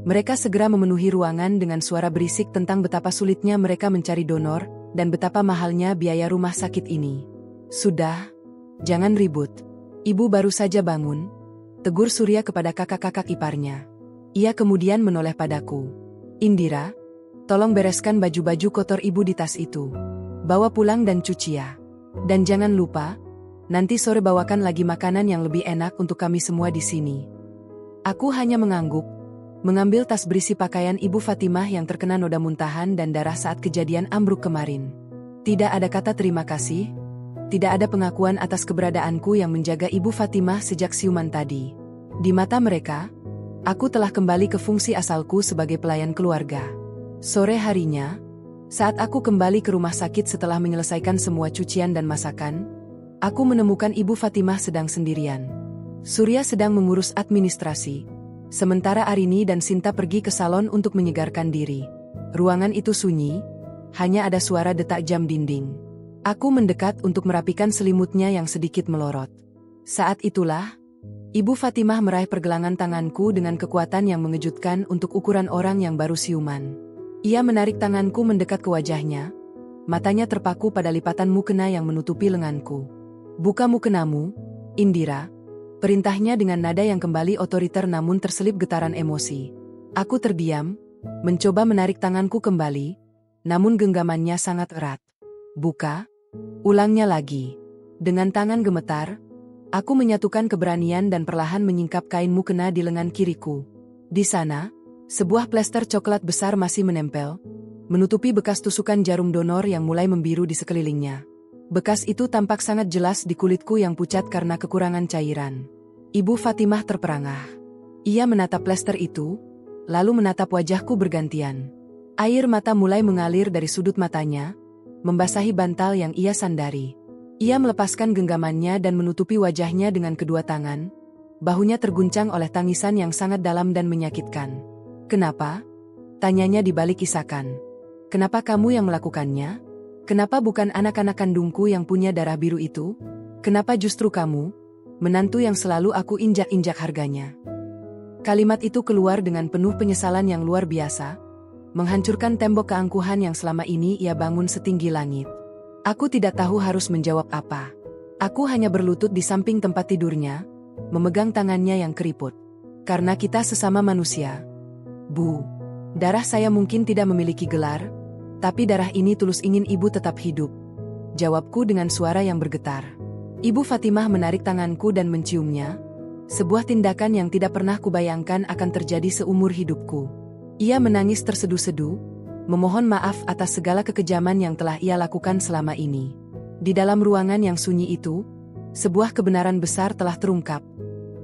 Mereka segera memenuhi ruangan dengan suara berisik tentang betapa sulitnya mereka mencari donor, dan betapa mahalnya biaya rumah sakit ini. Sudah, jangan ribut. Ibu baru saja bangun, tegur Surya kepada kakak-kakak iparnya. Ia kemudian menoleh padaku. Indira, tolong bereskan baju-baju kotor Ibu di tas itu. Bawa pulang dan cuci ya. Dan jangan lupa, nanti sore bawakan lagi makanan yang lebih enak untuk kami semua di sini. Aku hanya mengangguk, mengambil tas berisi pakaian Ibu Fatimah yang terkena noda muntahan dan darah saat kejadian ambruk kemarin. Tidak ada kata terima kasih, tidak ada pengakuan atas keberadaanku yang menjaga Ibu Fatimah sejak siuman tadi. Di mata mereka, aku telah kembali ke fungsi asalku sebagai pelayan keluarga. Sore harinya, saat aku kembali ke rumah sakit setelah menyelesaikan semua cucian dan masakan, aku menemukan Ibu Fatimah sedang sendirian. Surya sedang mengurus administrasi, sementara Arini dan Sinta pergi ke salon untuk menyegarkan diri. Ruangan itu sunyi, hanya ada suara detak jam dinding. Aku mendekat untuk merapikan selimutnya yang sedikit melorot. Saat itulah, Ibu Fatimah meraih pergelangan tanganku dengan kekuatan yang mengejutkan untuk ukuran orang yang baru siuman. Ia menarik tanganku mendekat ke wajahnya, matanya terpaku pada lipatan mukena yang menutupi lenganku. Buka mukenamu, Indira, perintahnya dengan nada yang kembali otoriter namun terselip getaran emosi. Aku terdiam, mencoba menarik tanganku kembali, namun genggamannya sangat erat. Buka, ulangnya lagi. Dengan tangan gemetar, aku menyatukan keberanian dan perlahan menyingkap kain mukena di lengan kiriku. Di sana, sebuah plester coklat besar masih menempel, menutupi bekas tusukan jarum donor yang mulai membiru di sekelilingnya. Bekas itu tampak sangat jelas di kulitku yang pucat karena kekurangan cairan. Ibu Fatimah terperangah. Ia menatap plester itu, lalu menatap wajahku bergantian. Air mata mulai mengalir dari sudut matanya, membasahi bantal yang ia sandari. Ia melepaskan genggamannya dan menutupi wajahnya dengan kedua tangan. Bahunya terguncang oleh tangisan yang sangat dalam dan menyakitkan. "Kenapa?" tanyanya di balik isakan. "Kenapa kamu yang melakukannya? Kenapa bukan anak-anak kandungku yang punya darah biru itu? Kenapa justru kamu, menantu yang selalu aku injak-injak harganya?" Kalimat itu keluar dengan penuh penyesalan yang luar biasa, menghancurkan tembok keangkuhan yang selama ini ia bangun setinggi langit. Aku tidak tahu harus menjawab apa. Aku hanya berlutut di samping tempat tidurnya, memegang tangannya yang keriput. "Karena kita sesama manusia, Bu. Darah saya mungkin tidak memiliki gelar, tapi darah ini tulus ingin ibu tetap hidup," jawabku dengan suara yang bergetar. Ibu Fatimah menarik tanganku dan menciumnya, sebuah tindakan yang tidak pernah kubayangkan akan terjadi seumur hidupku. Ia menangis terseduh-seduh, memohon maaf atas segala kekejaman yang telah ia lakukan selama ini. Di dalam ruangan yang sunyi itu, sebuah kebenaran besar telah terungkap,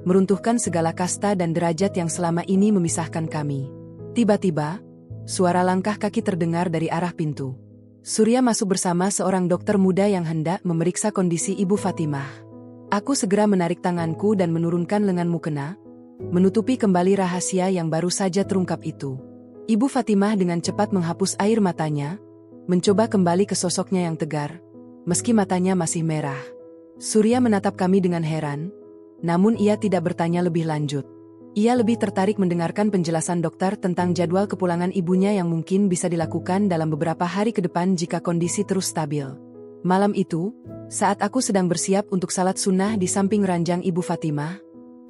meruntuhkan segala kasta dan derajat yang selama ini memisahkan kami. Tiba-tiba, suara langkah kaki terdengar dari arah pintu. Surya masuk bersama seorang dokter muda yang hendak memeriksa kondisi Ibu Fatimah. Aku segera menarik tanganku dan menurunkan lengan mukena, menutupi kembali rahasia yang baru saja terungkap itu. Ibu Fatimah dengan cepat menghapus air matanya, mencoba kembali ke sosoknya yang tegar, meski matanya masih merah. Surya menatap kami dengan heran, namun ia tidak bertanya lebih lanjut. Ia lebih tertarik mendengarkan penjelasan dokter tentang jadwal kepulangan ibunya yang mungkin bisa dilakukan dalam beberapa hari ke depan jika kondisi terus stabil. Malam itu, saat aku sedang bersiap untuk salat sunnah di samping ranjang Ibu Fatimah,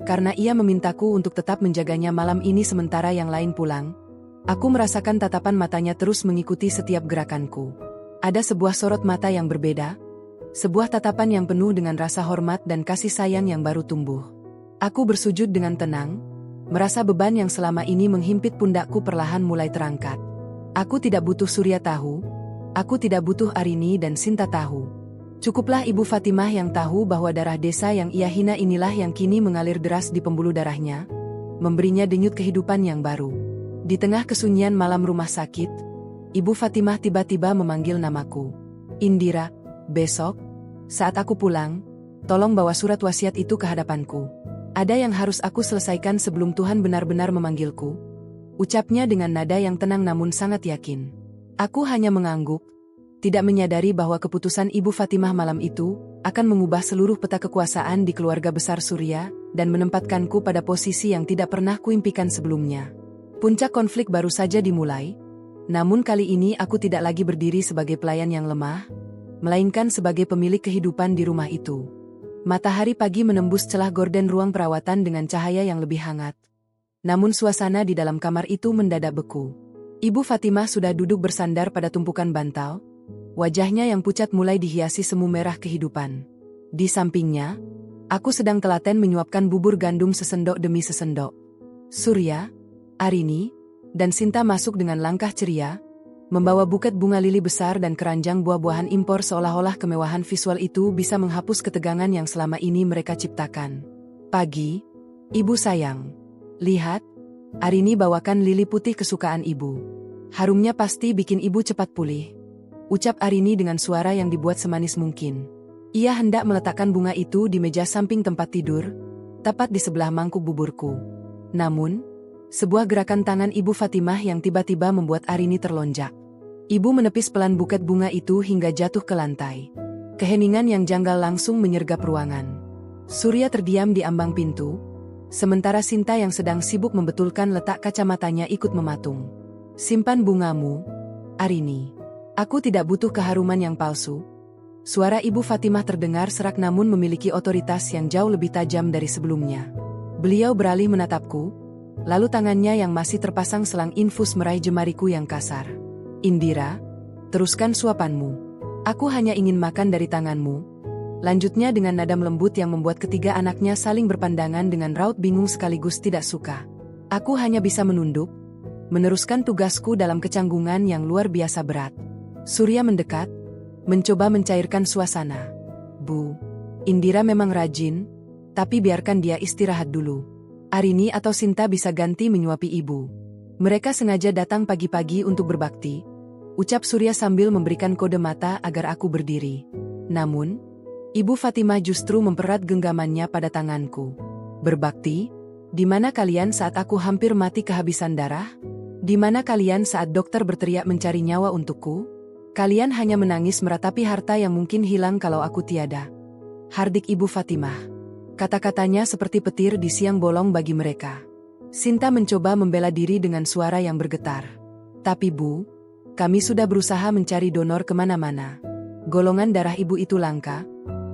karena ia memintaku untuk tetap menjaganya malam ini sementara yang lain pulang, aku merasakan tatapan matanya terus mengikuti setiap gerakanku. Ada sebuah sorot mata yang berbeda, sebuah tatapan yang penuh dengan rasa hormat dan kasih sayang yang baru tumbuh. Aku bersujud dengan tenang, merasa beban yang selama ini menghimpit pundakku perlahan mulai terangkat. Aku tidak butuh Surya tahu, aku tidak butuh Arini dan Sinta tahu. Cukuplah Ibu Fatimah yang tahu bahwa darah desa yang ia hina inilah yang kini mengalir deras di pembuluh darahnya, memberinya denyut kehidupan yang baru. Di tengah kesunyian malam rumah sakit, Ibu Fatimah tiba-tiba memanggil namaku. "Indira, besok, saat aku pulang, tolong bawa surat wasiat itu ke hadapanku. Ada yang harus aku selesaikan sebelum Tuhan benar-benar memanggilku," ucapnya dengan nada yang tenang namun sangat yakin. Aku hanya mengangguk, tidak menyadari bahwa keputusan Ibu Fatimah malam itu akan mengubah seluruh peta kekuasaan di keluarga besar Surya dan menempatkanku pada posisi yang tidak pernah kuimpikan sebelumnya. Puncak konflik baru saja dimulai, namun kali ini aku tidak lagi berdiri sebagai pelayan yang lemah, melainkan sebagai pemilik kehidupan di rumah itu. Matahari pagi menembus celah gorden ruang perawatan dengan cahaya yang lebih hangat. Namun suasana di dalam kamar itu mendadak beku. Ibu Fatimah sudah duduk bersandar pada tumpukan bantal, wajahnya yang pucat mulai dihiasi semu merah kehidupan. Di sampingnya, aku sedang telaten menyuapkan bubur gandum sesendok demi sesendok. Surya, Arini, dan Sinta masuk dengan langkah ceria, membawa buket bunga lili besar dan keranjang buah-buahan impor seolah-olah kemewahan visual itu bisa menghapus ketegangan yang selama ini mereka ciptakan. "Pagi, Ibu sayang. Lihat, Arini bawakan lili putih kesukaan Ibu. Harumnya pasti bikin Ibu cepat pulih," ucap Arini dengan suara yang dibuat semanis mungkin. Ia hendak meletakkan bunga itu di meja samping tempat tidur, tepat di sebelah mangkuk buburku. Namun, sebuah gerakan tangan Ibu Fatimah yang tiba-tiba membuat Arini terlonjak. Ibu menepis pelan buket bunga itu hingga jatuh ke lantai. Keheningan yang janggal langsung menyergap ruangan. Surya terdiam di ambang pintu, sementara Sinta yang sedang sibuk membetulkan letak kacamatanya ikut mematung. "Simpan bungamu, Arini. Aku tidak butuh keharuman yang palsu." Suara Ibu Fatimah terdengar serak namun memiliki otoritas yang jauh lebih tajam dari sebelumnya. Beliau beralih menatapku, lalu tangannya yang masih terpasang selang infus meraih jemariku yang kasar. "Indira, teruskan suapanmu. Aku hanya ingin makan dari tanganmu," lanjutnya dengan nada lembut yang membuat ketiga anaknya saling berpandangan dengan raut bingung sekaligus tidak suka. Aku hanya bisa menunduk, meneruskan tugasku dalam kecanggungan yang luar biasa berat. Surya mendekat, mencoba mencairkan suasana. "Bu, Indira memang rajin, tapi biarkan dia istirahat dulu. Arini atau Sinta bisa ganti menyuapi ibu. Mereka sengaja datang pagi-pagi untuk berbakti, ucap Surya sambil memberikan kode mata agar aku berdiri. Namun, Ibu Fatimah justru mempererat genggamannya pada tanganku. Berbakti? Di mana kalian saat aku hampir mati kehabisan darah? Di mana kalian saat dokter berteriak mencari nyawa untukku? Kalian hanya menangis meratapi harta yang mungkin hilang kalau aku tiada. Hardik Ibu Fatimah. Kata-katanya seperti petir di siang bolong bagi mereka. Sinta mencoba membela diri dengan suara yang bergetar. Tapi Bu, kami sudah berusaha mencari donor kemana-mana. Golongan darah ibu itu langka.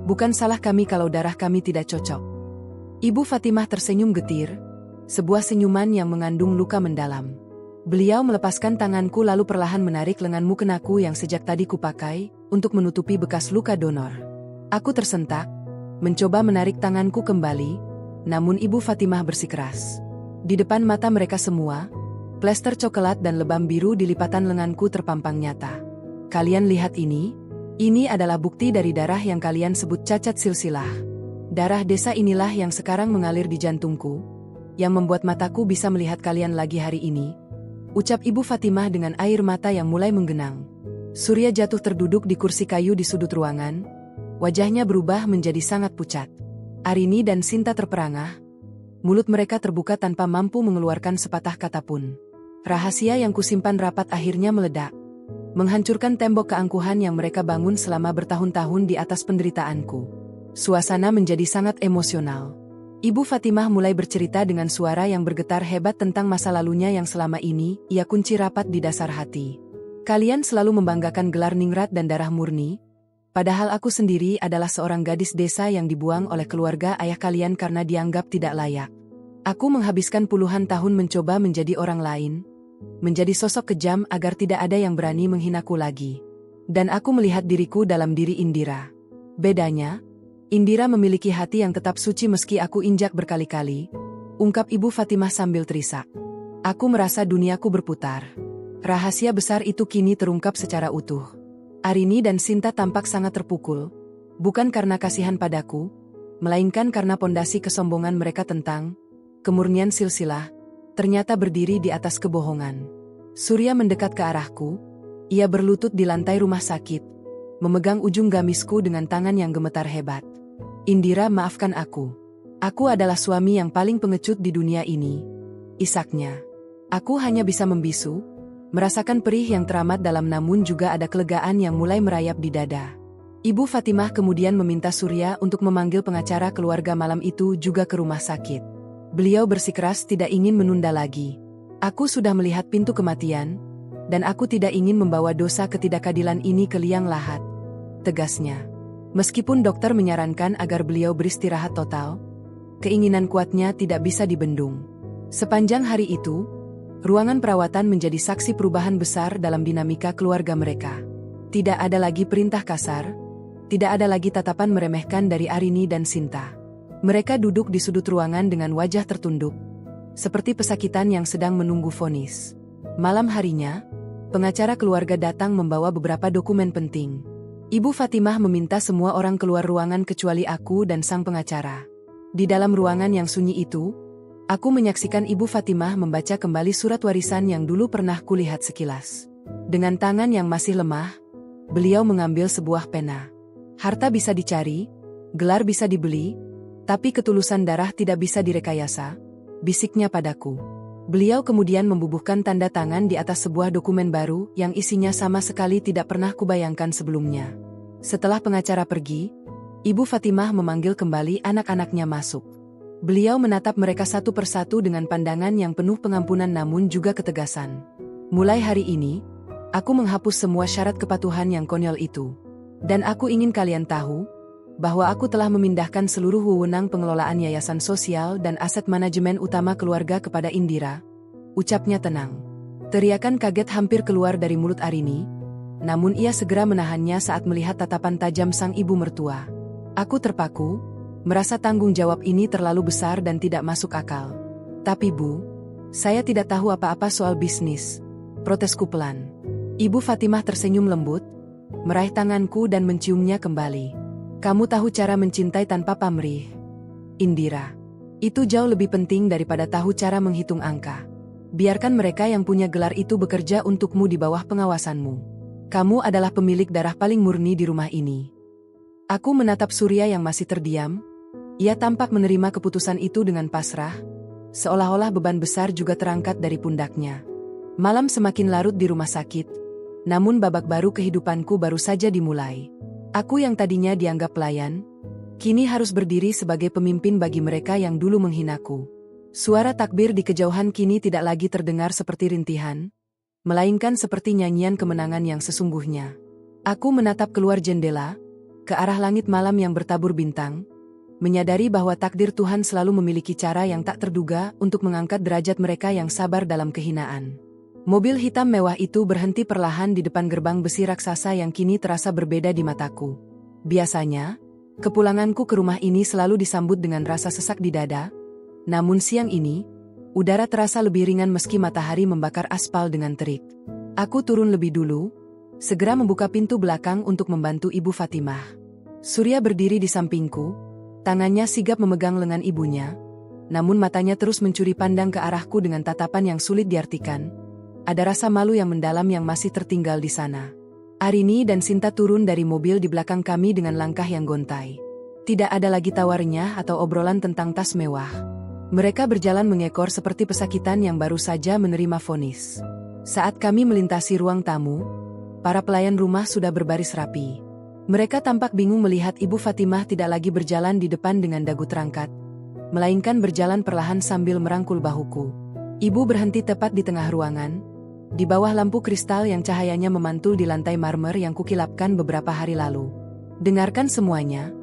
Bukan salah kami kalau darah kami tidak cocok. Ibu Fatimah tersenyum getir, sebuah senyuman yang mengandung luka mendalam. Beliau melepaskan tanganku lalu perlahan menarik lenganmu kenaku yang sejak tadi kupakai untuk menutupi bekas luka donor. Aku tersentak, mencoba menarik tanganku kembali, namun Ibu Fatimah bersikeras. Di depan mata mereka semua, plester coklat dan lebam biru di lipatan lenganku terpampang nyata. Kalian lihat ini? Ini adalah bukti dari darah yang kalian sebut cacat silsilah. Darah desa inilah yang sekarang mengalir di jantungku, yang membuat mataku bisa melihat kalian lagi hari ini, ucap Ibu Fatimah dengan air mata yang mulai menggenang. Surya jatuh terduduk di kursi kayu di sudut ruangan, wajahnya berubah menjadi sangat pucat. Arini dan Sinta terperangah, mulut mereka terbuka tanpa mampu mengeluarkan sepatah kata pun. Rahasia yang kusimpan rapat akhirnya meledak, menghancurkan tembok keangkuhan yang mereka bangun selama bertahun-tahun di atas penderitaanku. Suasana menjadi sangat emosional. Ibu Fatimah mulai bercerita dengan suara yang bergetar hebat tentang masa lalunya yang selama ini ia kunci rapat di dasar hati. Kalian selalu membanggakan gelar ningrat dan darah murni, padahal aku sendiri adalah seorang gadis desa yang dibuang oleh keluarga ayah kalian karena dianggap tidak layak. Aku menghabiskan puluhan tahun mencoba menjadi orang lain, menjadi sosok kejam agar tidak ada yang berani menghinaku lagi. Dan aku melihat diriku dalam diri Indira. Bedanya, Indira memiliki hati yang tetap suci meski aku injak berkali-kali, ungkap Ibu Fatimah sambil terisak. Aku merasa duniaku berputar. Rahasia besar itu kini terungkap secara utuh. Arini dan Sinta tampak sangat terpukul, bukan karena kasihan padaku, melainkan karena pondasi kesombongan mereka tentang kemurnian silsilah, ternyata berdiri di atas kebohongan. Surya mendekat ke arahku, ia berlutut di lantai rumah sakit, memegang ujung gamisku dengan tangan yang gemetar hebat. Indira, maafkan aku. Aku adalah suami yang paling pengecut di dunia ini, isaknya. Aku hanya bisa membisu, merasakan perih yang teramat dalam namun juga ada kelegaan yang mulai merayap di dada. Ibu Fatimah kemudian meminta Surya untuk memanggil pengacara keluarga malam itu juga ke rumah sakit. Beliau bersikeras tidak ingin menunda lagi. Aku sudah melihat pintu kematian, dan aku tidak ingin membawa dosa ketidakadilan ini ke liang lahat, tegasnya. Meskipun dokter menyarankan agar beliau beristirahat total, keinginan kuatnya tidak bisa dibendung. Sepanjang hari itu, ruangan perawatan menjadi saksi perubahan besar dalam dinamika keluarga mereka. Tidak ada lagi perintah kasar, tidak ada lagi tatapan meremehkan dari Arini dan Sinta. Mereka duduk di sudut ruangan dengan wajah tertunduk, seperti pesakitan yang sedang menunggu vonis. Malam harinya, pengacara keluarga datang membawa beberapa dokumen penting. Ibu Fatimah meminta semua orang keluar ruangan kecuali aku dan sang pengacara. Di dalam ruangan yang sunyi itu, aku menyaksikan Ibu Fatimah membaca kembali surat warisan yang dulu pernah kulihat sekilas. Dengan tangan yang masih lemah, beliau mengambil sebuah pena. Harta bisa dicari, gelar bisa dibeli, tapi ketulusan darah tidak bisa direkayasa, bisiknya padaku. Beliau kemudian membubuhkan tanda tangan di atas sebuah dokumen baru yang isinya sama sekali tidak pernah kubayangkan sebelumnya. Setelah pengacara pergi, Ibu Fatimah memanggil kembali anak-anaknya masuk. Beliau menatap mereka satu persatu dengan pandangan yang penuh pengampunan namun juga ketegasan. Mulai hari ini, aku menghapus semua syarat kepatuhan yang konyol itu. Dan aku ingin kalian tahu, bahwa aku telah memindahkan seluruh wewenang pengelolaan yayasan sosial dan aset manajemen utama keluarga kepada Indira, ucapnya tenang. Teriakan kaget hampir keluar dari mulut Arini, namun ia segera menahannya saat melihat tatapan tajam sang ibu mertua. Aku terpaku, merasa tanggung jawab ini terlalu besar dan tidak masuk akal. Tapi Bu, saya tidak tahu apa-apa soal bisnis, protesku pelan. Ibu Fatimah tersenyum lembut, meraih tanganku dan menciumnya kembali. Kamu tahu cara mencintai tanpa pamrih, Indira. Itu jauh lebih penting daripada tahu cara menghitung angka. Biarkan mereka yang punya gelar itu bekerja untukmu di bawah pengawasanmu. Kamu adalah pemilik darah paling murni di rumah ini. Aku menatap Surya yang masih terdiam. Ia tampak menerima keputusan itu dengan pasrah, seolah-olah beban besar juga terangkat dari pundaknya. Malam semakin larut di rumah sakit, namun babak baru kehidupanku baru saja dimulai. Aku yang tadinya dianggap pelayan, kini harus berdiri sebagai pemimpin bagi mereka yang dulu menghinaku. Suara takbir di kejauhan kini tidak lagi terdengar seperti rintihan, melainkan seperti nyanyian kemenangan yang sesungguhnya. Aku menatap keluar jendela, ke arah langit malam yang bertabur bintang, menyadari bahwa takdir Tuhan selalu memiliki cara yang tak terduga untuk mengangkat derajat mereka yang sabar dalam kehinaan. Mobil hitam mewah itu berhenti perlahan di depan gerbang besi raksasa yang kini terasa berbeda di mataku. Biasanya, kepulanganku ke rumah ini selalu disambut dengan rasa sesak di dada, namun siang ini, udara terasa lebih ringan meski matahari membakar aspal dengan terik. Aku turun lebih dulu, segera membuka pintu belakang untuk membantu Ibu Fatimah. Surya berdiri di sampingku, tangannya sigap memegang lengan ibunya, namun matanya terus mencuri pandang ke arahku dengan tatapan yang sulit diartikan. Ada rasa malu yang mendalam yang masih tertinggal di sana. Arini dan Sinta turun dari mobil di belakang kami dengan langkah yang gontai. Tidak ada lagi tawarnya atau obrolan tentang tas mewah. Mereka berjalan mengekor seperti pesakitan yang baru saja menerima vonis. Saat kami melintasi ruang tamu, para pelayan rumah sudah berbaris rapi. Mereka tampak bingung melihat Ibu Fatimah tidak lagi berjalan di depan dengan dagu terangkat, melainkan berjalan perlahan sambil merangkul bahuku. Ibu berhenti tepat di tengah ruangan, di bawah lampu kristal yang cahayanya memantul di lantai marmer yang kukilapkan beberapa hari lalu. Dengarkan semuanya.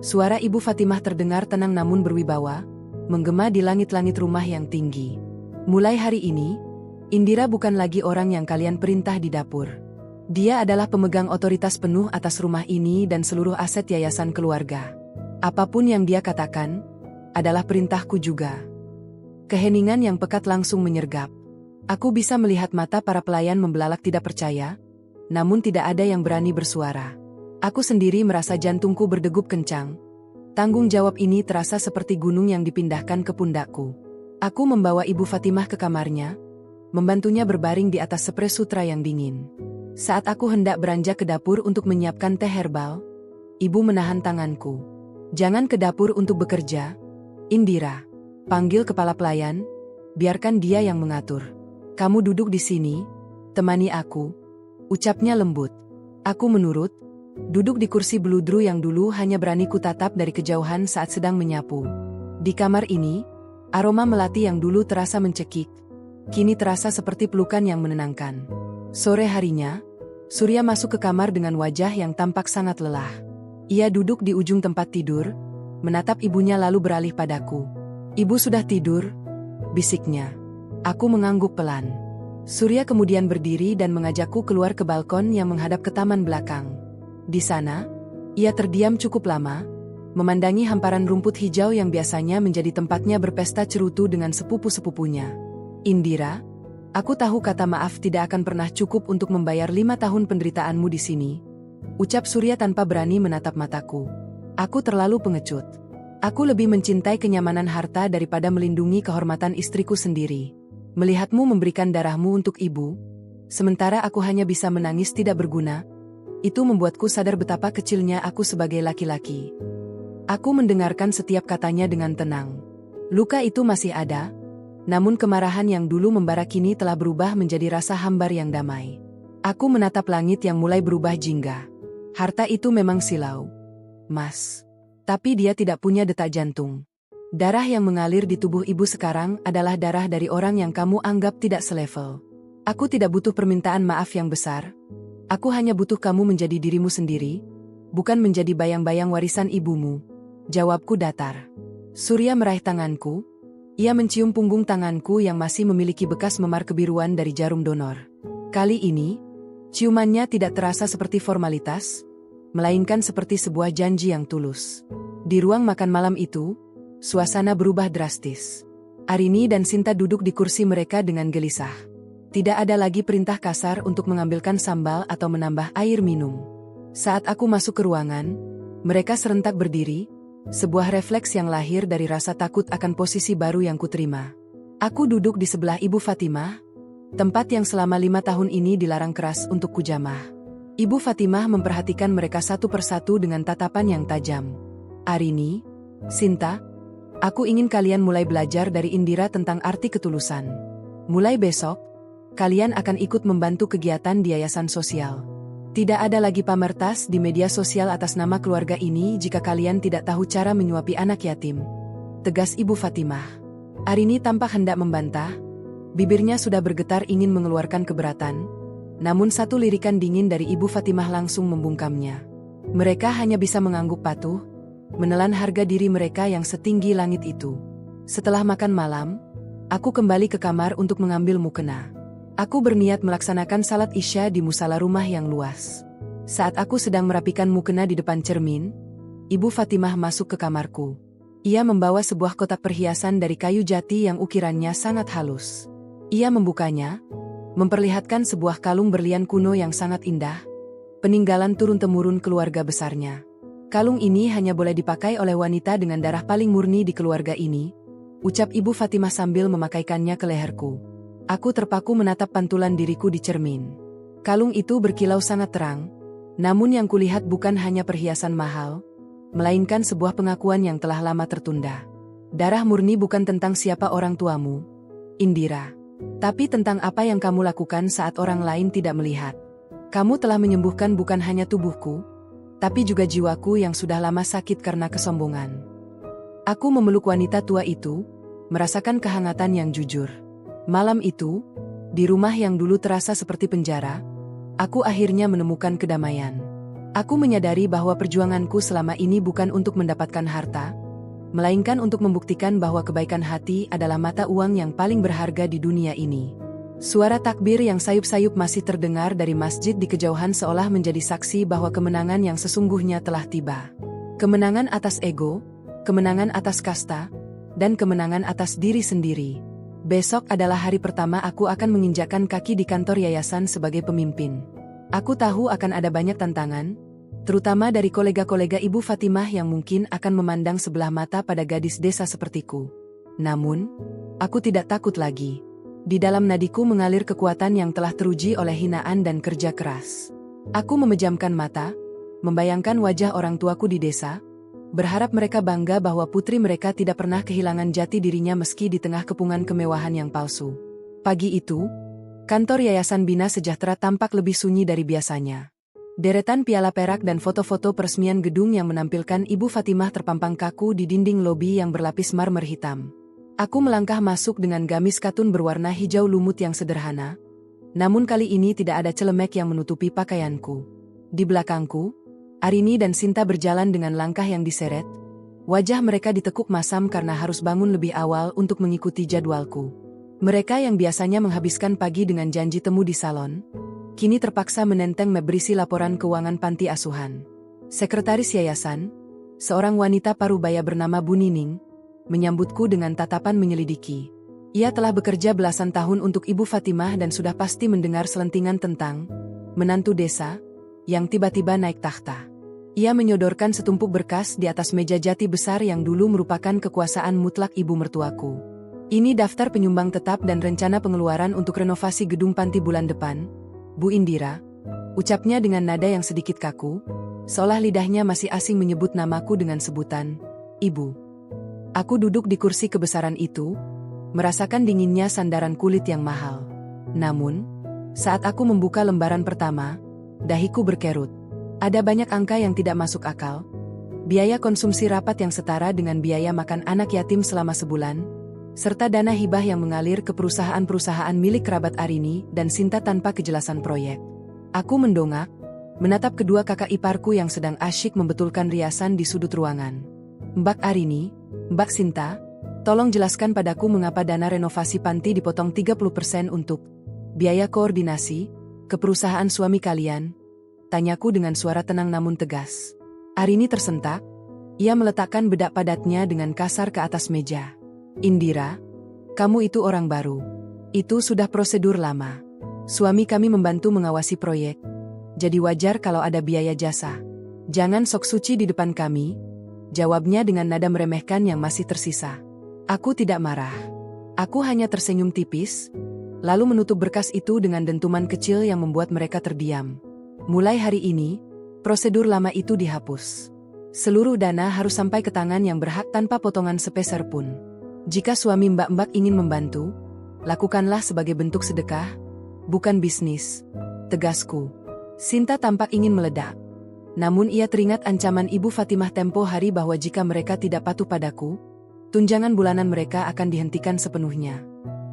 Suara Ibu Fatimah terdengar tenang namun berwibawa, menggema di langit-langit rumah yang tinggi. Mulai hari ini, Indira bukan lagi orang yang kalian perintah di dapur. Dia adalah pemegang otoritas penuh atas rumah ini dan seluruh aset yayasan keluarga. Apapun yang dia katakan, adalah perintahku juga. Keheningan yang pekat langsung menyergap. Aku bisa melihat mata para pelayan membelalak tidak percaya, namun tidak ada yang berani bersuara. Aku sendiri merasa jantungku berdegup kencang. Tanggung jawab ini terasa seperti gunung yang dipindahkan ke pundakku. Aku membawa Ibu Fatimah ke kamarnya, membantunya berbaring di atas spray sutra yang dingin. Saat aku hendak beranjak ke dapur untuk menyiapkan teh herbal, Ibu menahan tanganku. Jangan ke dapur untuk bekerja, Indira. Panggil kepala pelayan, biarkan dia yang mengatur. Kamu duduk di sini, temani aku, ucapnya lembut. Aku menurut, duduk di kursi beludru yang dulu hanya berani kutatap dari kejauhan saat sedang menyapu. Di kamar ini, aroma melati yang dulu terasa mencekik, kini terasa seperti pelukan yang menenangkan. Sore harinya, Surya masuk ke kamar dengan wajah yang tampak sangat lelah. Ia duduk di ujung tempat tidur, menatap ibunya lalu beralih padaku. Ibu sudah tidur, bisiknya. Aku mengangguk pelan. Surya kemudian berdiri dan mengajakku keluar ke balkon yang menghadap ke taman belakang. Di sana, ia terdiam cukup lama, memandangi hamparan rumput hijau yang biasanya menjadi tempatnya berpesta cerutu dengan sepupu-sepupunya. Indira, aku tahu kata maaf tidak akan pernah cukup untuk membayar 5 tahun penderitaanmu di sini. Ucap Surya tanpa berani menatap mataku. Aku terlalu pengecut. Aku lebih mencintai kenyamanan harta daripada melindungi kehormatan istriku sendiri. Melihatmu memberikan darahmu untuk ibu, sementara aku hanya bisa menangis tidak berguna, itu membuatku sadar betapa kecilnya aku sebagai laki-laki. Aku mendengarkan setiap katanya dengan tenang. Luka itu masih ada, namun kemarahan yang dulu membara kini telah berubah menjadi rasa hambar yang damai. Aku menatap langit yang mulai berubah jingga. Harta itu memang silau, Mas. Tapi dia tidak punya detak jantung. Darah yang mengalir di tubuh ibu sekarang adalah darah dari orang yang kamu anggap tidak selevel. Aku tidak butuh permintaan maaf yang besar. Aku hanya butuh kamu menjadi dirimu sendiri, bukan menjadi bayang-bayang warisan ibumu. Jawabku datar. Surya meraih tanganku. Ia mencium punggung tanganku yang masih memiliki bekas memar kebiruan dari jarum donor. Kali ini, ciumannya tidak terasa seperti formalitas, melainkan seperti sebuah janji yang tulus. Di ruang makan malam itu, suasana berubah drastis. Arini dan Sinta duduk di kursi mereka dengan gelisah. Tidak ada lagi perintah kasar untuk mengambilkan sambal atau menambah air minum. Saat aku masuk ke ruangan, mereka serentak berdiri, Sebuah refleks yang lahir dari rasa takut akan posisi baru yang kuterima. Aku duduk di sebelah Ibu Fatimah, tempat yang selama 5 tahun ini dilarang keras untuk kujamah. Ibu Fatimah memperhatikan mereka satu persatu dengan tatapan yang tajam. Arini, Sinta, aku ingin kalian mulai belajar dari Indira tentang arti ketulusan. Mulai besok, kalian akan ikut membantu kegiatan di yayasan sosial. Tidak ada lagi pamer tas di media sosial atas nama keluarga ini jika kalian tidak tahu cara menyuapi anak yatim. Tegas Ibu Fatimah. Arini tampak hendak membantah. Bibirnya sudah bergetar ingin mengeluarkan keberatan. Namun satu lirikan dingin dari Ibu Fatimah langsung membungkamnya. Mereka hanya bisa mengangguk patuh, menelan harga diri mereka yang setinggi langit itu. Setelah makan malam, aku kembali ke kamar untuk mengambil mukena. Aku berniat melaksanakan salat Isya di musala rumah yang luas. Saat aku sedang merapikan mukena di depan cermin, Ibu Fatimah masuk ke kamarku. Ia membawa sebuah kotak perhiasan dari kayu jati yang ukirannya sangat halus. Ia membukanya, memperlihatkan sebuah kalung berlian kuno yang sangat indah, peninggalan turun-temurun keluarga besarnya. Kalung ini hanya boleh dipakai oleh wanita dengan darah paling murni di keluarga ini, ucap Ibu Fatimah sambil memakaikannya ke leherku. Aku terpaku menatap pantulan diriku di cermin. Kalung itu berkilau sangat terang, namun yang kulihat bukan hanya perhiasan mahal, melainkan sebuah pengakuan yang telah lama tertunda. Darah murni bukan tentang siapa orang tuamu, Indira, tapi tentang apa yang kamu lakukan saat orang lain tidak melihat. Kamu telah menyembuhkan bukan hanya tubuhku, tapi juga jiwaku yang sudah lama sakit karena kesombongan. Aku memeluk wanita tua itu, merasakan kehangatan yang jujur. Malam itu, di rumah yang dulu terasa seperti penjara, aku akhirnya menemukan kedamaian. Aku menyadari bahwa perjuanganku selama ini bukan untuk mendapatkan harta, melainkan untuk membuktikan bahwa kebaikan hati adalah mata uang yang paling berharga di dunia ini. Suara takbir yang sayup-sayup masih terdengar dari masjid di kejauhan seolah menjadi saksi bahwa kemenangan yang sesungguhnya telah tiba. Kemenangan atas ego, kemenangan atas kasta, dan kemenangan atas diri sendiri. Besok adalah hari pertama aku akan menginjakkan kaki di kantor yayasan sebagai pemimpin. Aku tahu akan ada banyak tantangan, terutama dari kolega-kolega Ibu Fatimah yang mungkin akan memandang sebelah mata pada gadis desa sepertiku. Namun, aku tidak takut lagi. Di dalam nadiku mengalir kekuatan yang telah teruji oleh hinaan dan kerja keras. Aku memejamkan mata, membayangkan wajah orang tuaku di desa, berharap mereka bangga bahwa putri mereka tidak pernah kehilangan jati dirinya meski di tengah kepungan kemewahan yang palsu. Pagi itu, kantor Yayasan Bina Sejahtera tampak lebih sunyi dari biasanya. Deretan piala perak dan foto-foto peresmian gedung yang menampilkan Ibu Fatimah terpampang kaku di dinding lobi yang berlapis marmer hitam. Aku melangkah masuk dengan gamis katun berwarna hijau lumut yang sederhana, namun kali ini tidak ada celemek yang menutupi pakaianku. Di belakangku, Arini dan Sinta berjalan dengan langkah yang diseret, wajah mereka ditekuk masam karena harus bangun lebih awal untuk mengikuti jadwalku. Mereka yang biasanya menghabiskan pagi dengan janji temu di salon, kini terpaksa menenteng map berisi laporan keuangan panti asuhan. Sekretaris yayasan, seorang wanita parubaya bernama Bu Nining, menyambutku dengan tatapan menyelidiki. Ia telah bekerja belasan tahun untuk Ibu Fatimah dan sudah pasti mendengar selentingan tentang menantu desa yang tiba-tiba naik takhta. Ia menyodorkan setumpuk berkas di atas meja jati besar yang dulu merupakan kekuasaan mutlak ibu mertuaku. Ini daftar penyumbang tetap dan rencana pengeluaran untuk renovasi gedung panti bulan depan, Bu Indira, ucapnya dengan nada yang sedikit kaku, seolah lidahnya masih asing menyebut namaku dengan sebutan, Ibu. Aku duduk di kursi kebesaran itu, merasakan dinginnya sandaran kulit yang mahal. Namun, saat aku membuka lembaran pertama, dahiku berkerut. Ada banyak angka yang tidak masuk akal. Biaya konsumsi rapat yang setara dengan biaya makan anak yatim selama sebulan, serta dana hibah yang mengalir ke perusahaan-perusahaan milik kerabat Arini dan Sinta tanpa kejelasan proyek. Aku mendongak, menatap kedua kakak iparku yang sedang asyik membetulkan riasan di sudut ruangan. Mbak Arini, Mbak Sinta, tolong jelaskan padaku mengapa dana renovasi panti dipotong 30% untuk biaya koordinasi ke perusahaan suami kalian, tanyaku dengan suara tenang namun tegas. Arini tersentak, ia meletakkan bedak padatnya dengan kasar ke atas meja. Indira, kamu itu orang baru. Itu sudah prosedur lama. Suami kami membantu mengawasi proyek, jadi wajar kalau ada biaya jasa. Jangan sok suci di depan kami, Jawabnya dengan nada meremehkan yang masih tersisa. Aku tidak marah. Aku hanya tersenyum tipis, lalu menutup berkas itu dengan dentuman kecil yang membuat mereka terdiam. Mulai hari ini, prosedur lama itu dihapus. Seluruh dana harus sampai ke tangan yang berhak tanpa potongan sepeser pun. Jika suami mbak-mbak ingin membantu, lakukanlah sebagai bentuk sedekah, bukan bisnis, tegasku. Sinta tampak ingin meledak. Namun ia teringat ancaman Ibu Fatimah tempo hari bahwa jika mereka tidak patuh padaku, tunjangan bulanan mereka akan dihentikan sepenuhnya.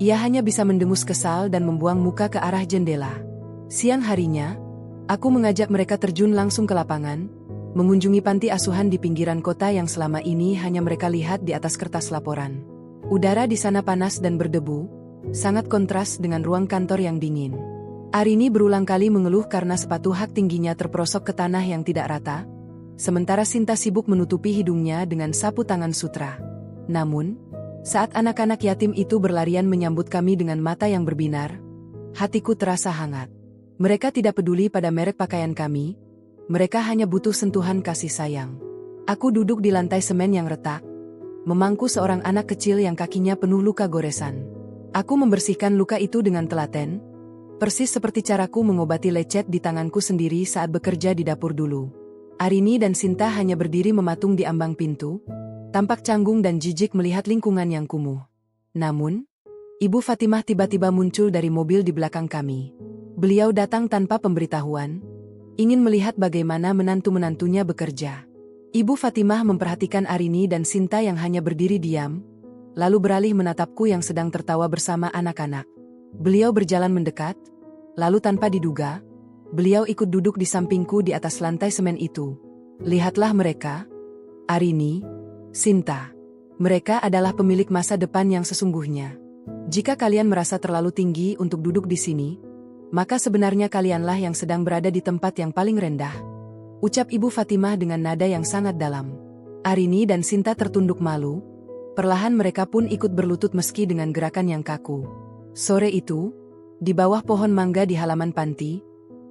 Ia hanya bisa mendengus kesal dan membuang muka ke arah jendela. Siang harinya, aku mengajak mereka terjun langsung ke lapangan, mengunjungi panti asuhan di pinggiran kota yang selama ini hanya mereka lihat di atas kertas laporan. Udara di sana panas dan berdebu, sangat kontras dengan ruang kantor yang dingin. Arini berulang kali mengeluh karena sepatu hak tingginya terperosok ke tanah yang tidak rata, sementara Sinta sibuk menutupi hidungnya dengan sapu tangan sutra. Namun, saat anak-anak yatim itu berlarian menyambut kami dengan mata yang berbinar, hatiku terasa hangat. Mereka tidak peduli pada merek pakaian kami, mereka hanya butuh sentuhan kasih sayang. Aku duduk di lantai semen yang retak, memangku seorang anak kecil yang kakinya penuh luka goresan. Aku membersihkan luka itu dengan telaten, persis seperti caraku mengobati lecet di tanganku sendiri saat bekerja di dapur dulu. Arini dan Sinta hanya berdiri mematung di ambang pintu, tampak canggung dan jijik melihat lingkungan yang kumuh. Namun, Ibu Fatimah tiba-tiba muncul dari mobil di belakang kami. Beliau datang tanpa pemberitahuan, ingin melihat bagaimana menantu-menantunya bekerja. Ibu Fatimah memperhatikan Arini dan Sinta yang hanya berdiri diam, lalu beralih menatapku yang sedang tertawa bersama anak-anak. Beliau berjalan mendekat, lalu tanpa diduga, beliau ikut duduk di sampingku di atas lantai semen itu. Lihatlah mereka, Arini, Sinta. Mereka adalah pemilik masa depan yang sesungguhnya. Jika kalian merasa terlalu tinggi untuk duduk di sini, maka sebenarnya kalianlah yang sedang berada di tempat yang paling rendah. Ucap Ibu Fatimah dengan nada yang sangat dalam. Arini dan Sinta tertunduk malu, perlahan mereka pun ikut berlutut meski dengan gerakan yang kaku. Sore itu, di bawah pohon mangga di halaman panti,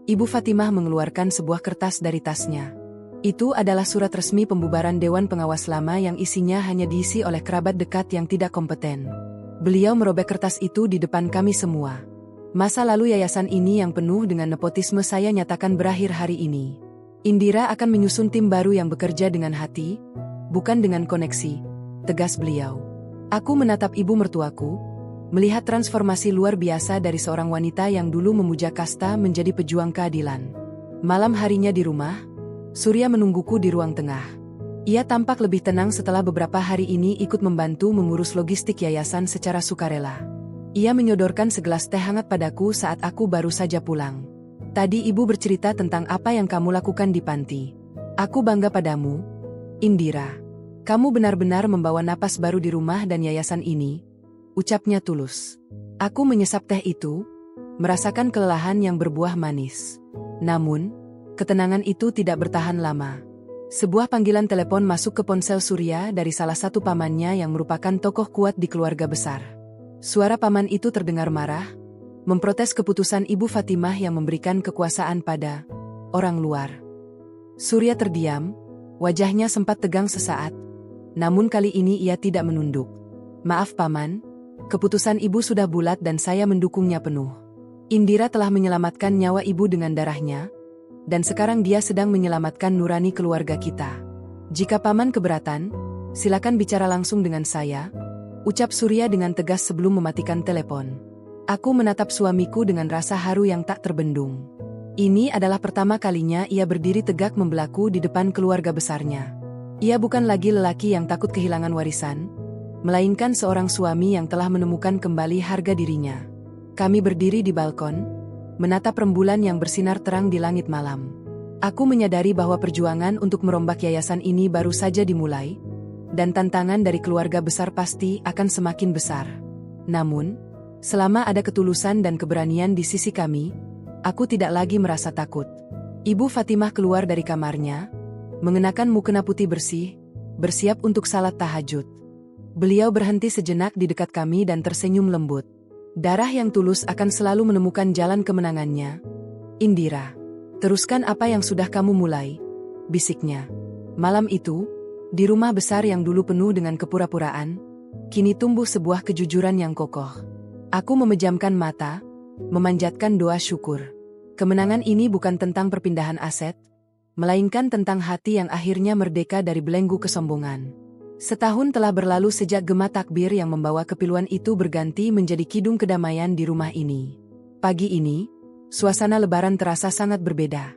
Ibu Fatimah mengeluarkan sebuah kertas dari tasnya. Itu adalah surat resmi pembubaran Dewan Pengawas Lama yang isinya hanya diisi oleh kerabat dekat yang tidak kompeten. Beliau merobek kertas itu di depan kami semua. Masa lalu yayasan ini yang penuh dengan nepotisme saya nyatakan berakhir hari ini. Indira akan menyusun tim baru yang bekerja dengan hati, bukan dengan koneksi, tegas beliau. Aku menatap ibu mertuaku, melihat transformasi luar biasa dari seorang wanita yang dulu memuja kasta menjadi pejuang keadilan. Malam harinya di rumah, Surya menungguku di ruang tengah. Ia tampak lebih tenang setelah beberapa hari ini ikut membantu mengurus logistik yayasan secara sukarela. Ia menyodorkan segelas teh hangat padaku saat aku baru saja pulang. Tadi ibu bercerita tentang apa yang kamu lakukan di panti. Aku bangga padamu, Indira. Kamu benar-benar membawa napas baru di rumah dan yayasan ini, ucapnya tulus. Aku menyesap teh itu, merasakan kelelahan yang berbuah manis. Namun, ketenangan itu tidak bertahan lama. Sebuah panggilan telepon masuk ke ponsel Surya dari salah satu pamannya yang merupakan tokoh kuat di keluarga besar. Suara paman itu terdengar marah, memprotes keputusan Ibu Fatimah yang memberikan kekuasaan pada orang luar. Surya terdiam, wajahnya sempat tegang sesaat, namun kali ini ia tidak menunduk. Maaf paman, keputusan ibu sudah bulat dan saya mendukungnya penuh. Indira telah menyelamatkan nyawa ibu dengan darahnya, dan sekarang dia sedang menyelamatkan nurani keluarga kita. Jika paman keberatan, silakan bicara langsung dengan saya, ucap Surya dengan tegas sebelum mematikan telepon. Aku menatap suamiku dengan rasa haru yang tak terbendung. Ini adalah pertama kalinya ia berdiri tegak membelaku di depan keluarga besarnya. Ia bukan lagi lelaki yang takut kehilangan warisan, melainkan seorang suami yang telah menemukan kembali harga dirinya. Kami berdiri di balkon, menatap rembulan yang bersinar terang di langit malam. Aku menyadari bahwa perjuangan untuk merombak yayasan ini baru saja dimulai, dan tantangan dari keluarga besar pasti akan semakin besar. Namun, selama ada ketulusan dan keberanian di sisi kami, aku tidak lagi merasa takut. Ibu Fatimah keluar dari kamarnya, mengenakan mukena putih bersih, bersiap untuk salat tahajud. Beliau berhenti sejenak di dekat kami dan tersenyum lembut. Darah yang tulus akan selalu menemukan jalan kemenangannya. Indira, teruskan apa yang sudah kamu mulai, bisiknya. Malam itu, Di rumah besar yang dulu penuh dengan kepura-puraan, kini tumbuh sebuah kejujuran yang kokoh. Aku memejamkan mata, memanjatkan doa syukur. Kemenangan ini bukan tentang perpindahan aset, melainkan tentang hati yang akhirnya merdeka dari belenggu kesombongan. Setahun telah berlalu sejak gema takbir yang membawa kepiluan itu berganti menjadi kidung kedamaian di rumah ini. Pagi ini, suasana lebaran terasa sangat berbeda.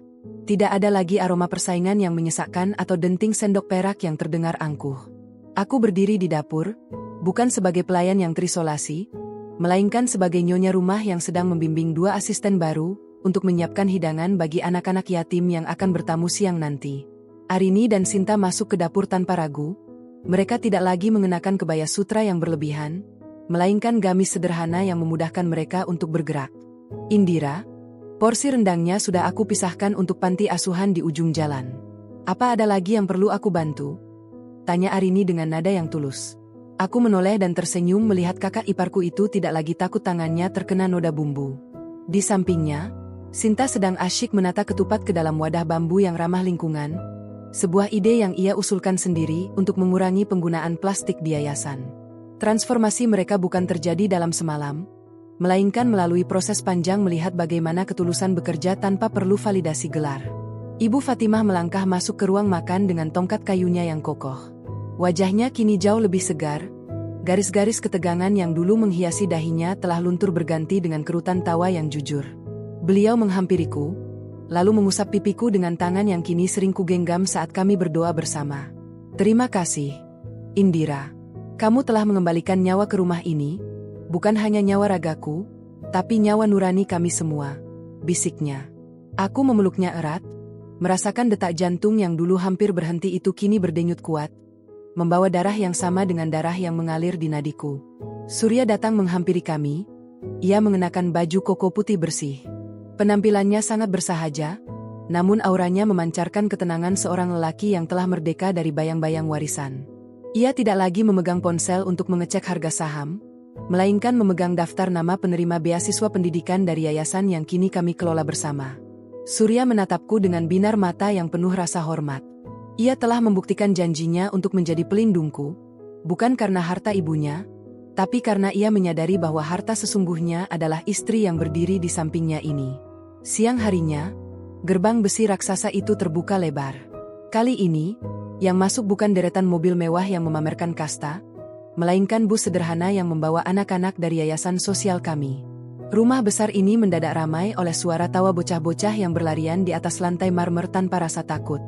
Tidak ada lagi aroma persaingan yang menyesakkan atau denting sendok perak yang terdengar angkuh. Aku berdiri di dapur, bukan sebagai pelayan yang terisolasi, melainkan sebagai nyonya rumah yang sedang membimbing 2 asisten baru untuk menyiapkan hidangan bagi anak-anak yatim yang akan bertamu siang nanti. Arini dan Sinta masuk ke dapur tanpa ragu. Mereka tidak lagi mengenakan kebaya sutra yang berlebihan, melainkan gamis sederhana yang memudahkan mereka untuk bergerak. Indira, porsi rendangnya sudah aku pisahkan untuk panti asuhan di ujung jalan. Apa ada lagi yang perlu aku bantu? Tanya Arini dengan nada yang tulus. Aku menoleh dan tersenyum melihat kakak iparku itu tidak lagi takut tangannya terkena noda bumbu. Di sampingnya, Sinta sedang asyik menata ketupat ke dalam wadah bambu yang ramah lingkungan, sebuah ide yang ia usulkan sendiri untuk mengurangi penggunaan plastik di yayasan. Transformasi mereka bukan terjadi dalam semalam, melainkan melalui proses panjang melihat bagaimana ketulusan bekerja tanpa perlu validasi gelar. Ibu Fatimah melangkah masuk ke ruang makan dengan tongkat kayunya yang kokoh. Wajahnya kini jauh lebih segar, garis-garis ketegangan yang dulu menghiasi dahinya telah luntur berganti dengan kerutan tawa yang jujur. Beliau menghampiriku, lalu mengusap pipiku dengan tangan yang kini sering kugenggam saat kami berdoa bersama. Terima kasih, Indira. Kamu telah mengembalikan nyawa ke rumah ini, bukan hanya nyawa ragaku, tapi nyawa nurani kami semua, bisiknya. Aku memeluknya erat, merasakan detak jantung yang dulu hampir berhenti itu kini berdenyut kuat, membawa darah yang sama dengan darah yang mengalir di nadiku. Surya datang menghampiri kami, ia mengenakan baju koko putih bersih. Penampilannya sangat bersahaja, namun auranya memancarkan ketenangan seorang lelaki yang telah merdeka dari bayang-bayang warisan. Ia tidak lagi memegang ponsel untuk mengecek harga saham, melainkan memegang daftar nama penerima beasiswa pendidikan dari yayasan yang kini kami kelola bersama. Surya menatapku dengan binar mata yang penuh rasa hormat. Ia telah membuktikan janjinya untuk menjadi pelindungku, bukan karena harta ibunya, tapi karena ia menyadari bahwa harta sesungguhnya adalah istri yang berdiri di sampingnya ini. Siang harinya, gerbang besi raksasa itu terbuka lebar. Kali ini, yang masuk bukan deretan mobil mewah yang memamerkan kasta, melainkan bus sederhana yang membawa anak-anak dari yayasan sosial kami. Rumah besar ini mendadak ramai oleh suara tawa bocah-bocah yang berlarian di atas lantai marmer tanpa rasa takut.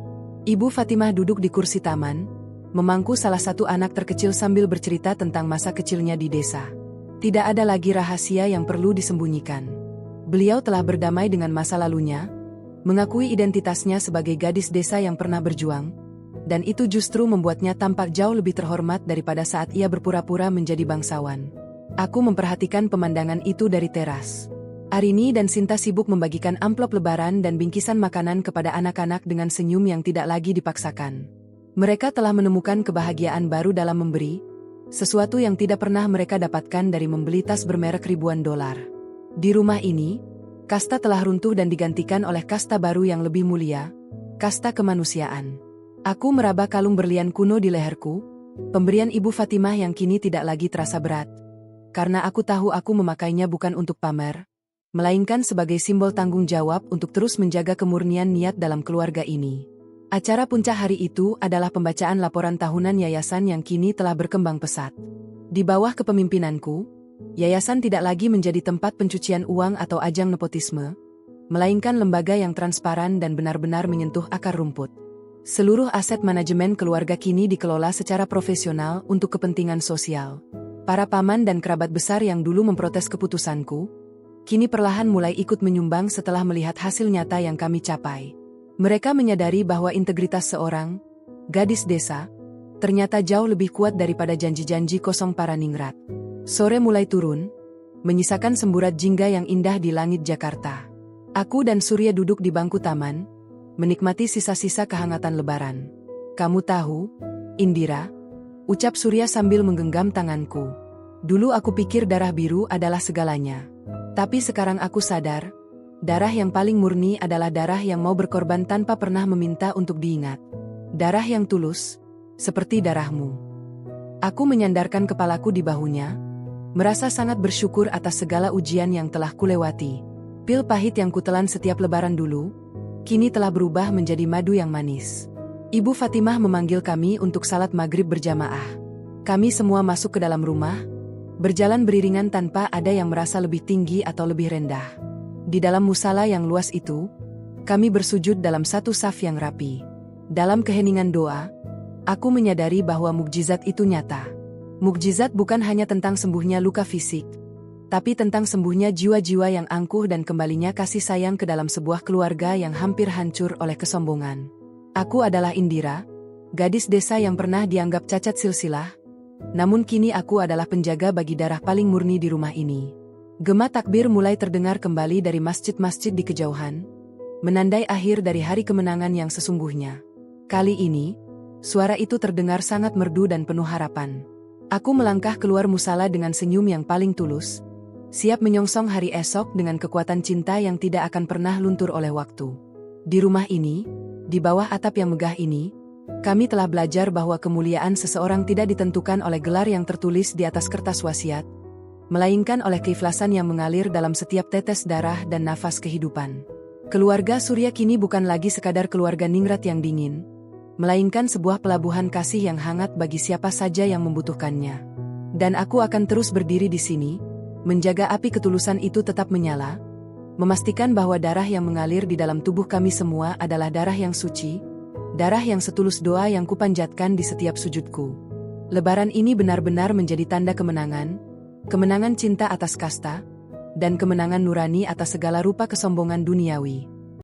Ibu Fatimah duduk di kursi taman, memangku salah satu anak terkecil sambil bercerita tentang masa kecilnya di desa. Tidak ada lagi rahasia yang perlu disembunyikan. Beliau telah berdamai dengan masa lalunya, mengakui identitasnya sebagai gadis desa yang pernah berjuang, dan itu justru membuatnya tampak jauh lebih terhormat daripada saat ia berpura-pura menjadi bangsawan. Aku memperhatikan pemandangan itu dari teras. Arini dan Sinta sibuk membagikan amplop lebaran dan bingkisan makanan kepada anak-anak dengan senyum yang tidak lagi dipaksakan. Mereka telah menemukan kebahagiaan baru dalam memberi, sesuatu yang tidak pernah mereka dapatkan dari membeli tas bermerek ribuan dolar. Di rumah ini, kasta telah runtuh dan digantikan oleh kasta baru yang lebih mulia, kasta kemanusiaan. Aku meraba kalung berlian kuno di leherku, pemberian Ibu Fatimah yang kini tidak lagi terasa berat, karena aku tahu aku memakainya bukan untuk pamer, melainkan sebagai simbol tanggung jawab untuk terus menjaga kemurnian niat dalam keluarga ini. Acara puncak hari itu adalah pembacaan laporan tahunan yayasan yang kini telah berkembang pesat. Di bawah kepemimpinanku, yayasan tidak lagi menjadi tempat pencucian uang atau ajang nepotisme, melainkan lembaga yang transparan dan benar-benar menyentuh akar rumput. Seluruh aset manajemen keluarga kini dikelola secara profesional untuk kepentingan sosial. Para paman dan kerabat besar yang dulu memprotes keputusanku, kini perlahan mulai ikut menyumbang setelah melihat hasil nyata yang kami capai. Mereka menyadari bahwa integritas seorang gadis desa ternyata jauh lebih kuat daripada janji-janji kosong para ningrat. Sore mulai turun, menyisakan semburat jingga yang indah di langit Jakarta. Aku dan Surya duduk di bangku taman, menikmati sisa-sisa kehangatan lebaran. Kamu tahu, Indira, ucap Surya sambil menggenggam tanganku. Dulu aku pikir darah biru adalah segalanya. Tapi sekarang aku sadar, darah yang paling murni adalah darah yang mau berkorban tanpa pernah meminta untuk diingat. Darah yang tulus, seperti darahmu. Aku menyandarkan kepalaku di bahunya, merasa sangat bersyukur atas segala ujian yang telah kulewati. Pil pahit yang kutelan setiap lebaran dulu, kini telah berubah menjadi madu yang manis. Ibu Fatimah memanggil kami untuk salat maghrib berjamaah. Kami semua masuk ke dalam rumah, berjalan beriringan tanpa ada yang merasa lebih tinggi atau lebih rendah. Di dalam musala yang luas itu, kami bersujud dalam satu saf yang rapi. Dalam keheningan doa, aku menyadari bahwa mukjizat itu nyata. Mukjizat bukan hanya tentang sembuhnya luka fisik, tapi tentang sembuhnya jiwa-jiwa yang angkuh dan kembalinya kasih sayang ke dalam sebuah keluarga yang hampir hancur oleh kesombongan. Aku adalah Indira, gadis desa yang pernah dianggap cacat silsilah, namun kini aku adalah penjaga bagi darah paling murni di rumah ini. Gema takbir mulai terdengar kembali dari masjid-masjid di kejauhan, menandai akhir dari hari kemenangan yang sesungguhnya. Kali ini, suara itu terdengar sangat merdu dan penuh harapan. Aku melangkah keluar musala dengan senyum yang paling tulus, siap menyongsong hari esok dengan kekuatan cinta yang tidak akan pernah luntur oleh waktu. Di rumah ini, di bawah atap yang megah ini, kami telah belajar bahwa kemuliaan seseorang tidak ditentukan oleh gelar yang tertulis di atas kertas wasiat, melainkan oleh keikhlasan yang mengalir dalam setiap tetes darah dan nafas kehidupan. Keluarga Surya kini bukan lagi sekadar keluarga ningrat yang dingin, melainkan sebuah pelabuhan kasih yang hangat bagi siapa saja yang membutuhkannya. Dan aku akan terus berdiri di sini, menjaga api ketulusan itu tetap menyala, memastikan bahwa darah yang mengalir di dalam tubuh kami semua adalah darah yang suci, darah yang setulus doa yang kupanjatkan di setiap sujudku. Lebaran ini benar-benar menjadi tanda kemenangan, kemenangan cinta atas kasta, dan kemenangan nurani atas segala rupa kesombongan duniawi.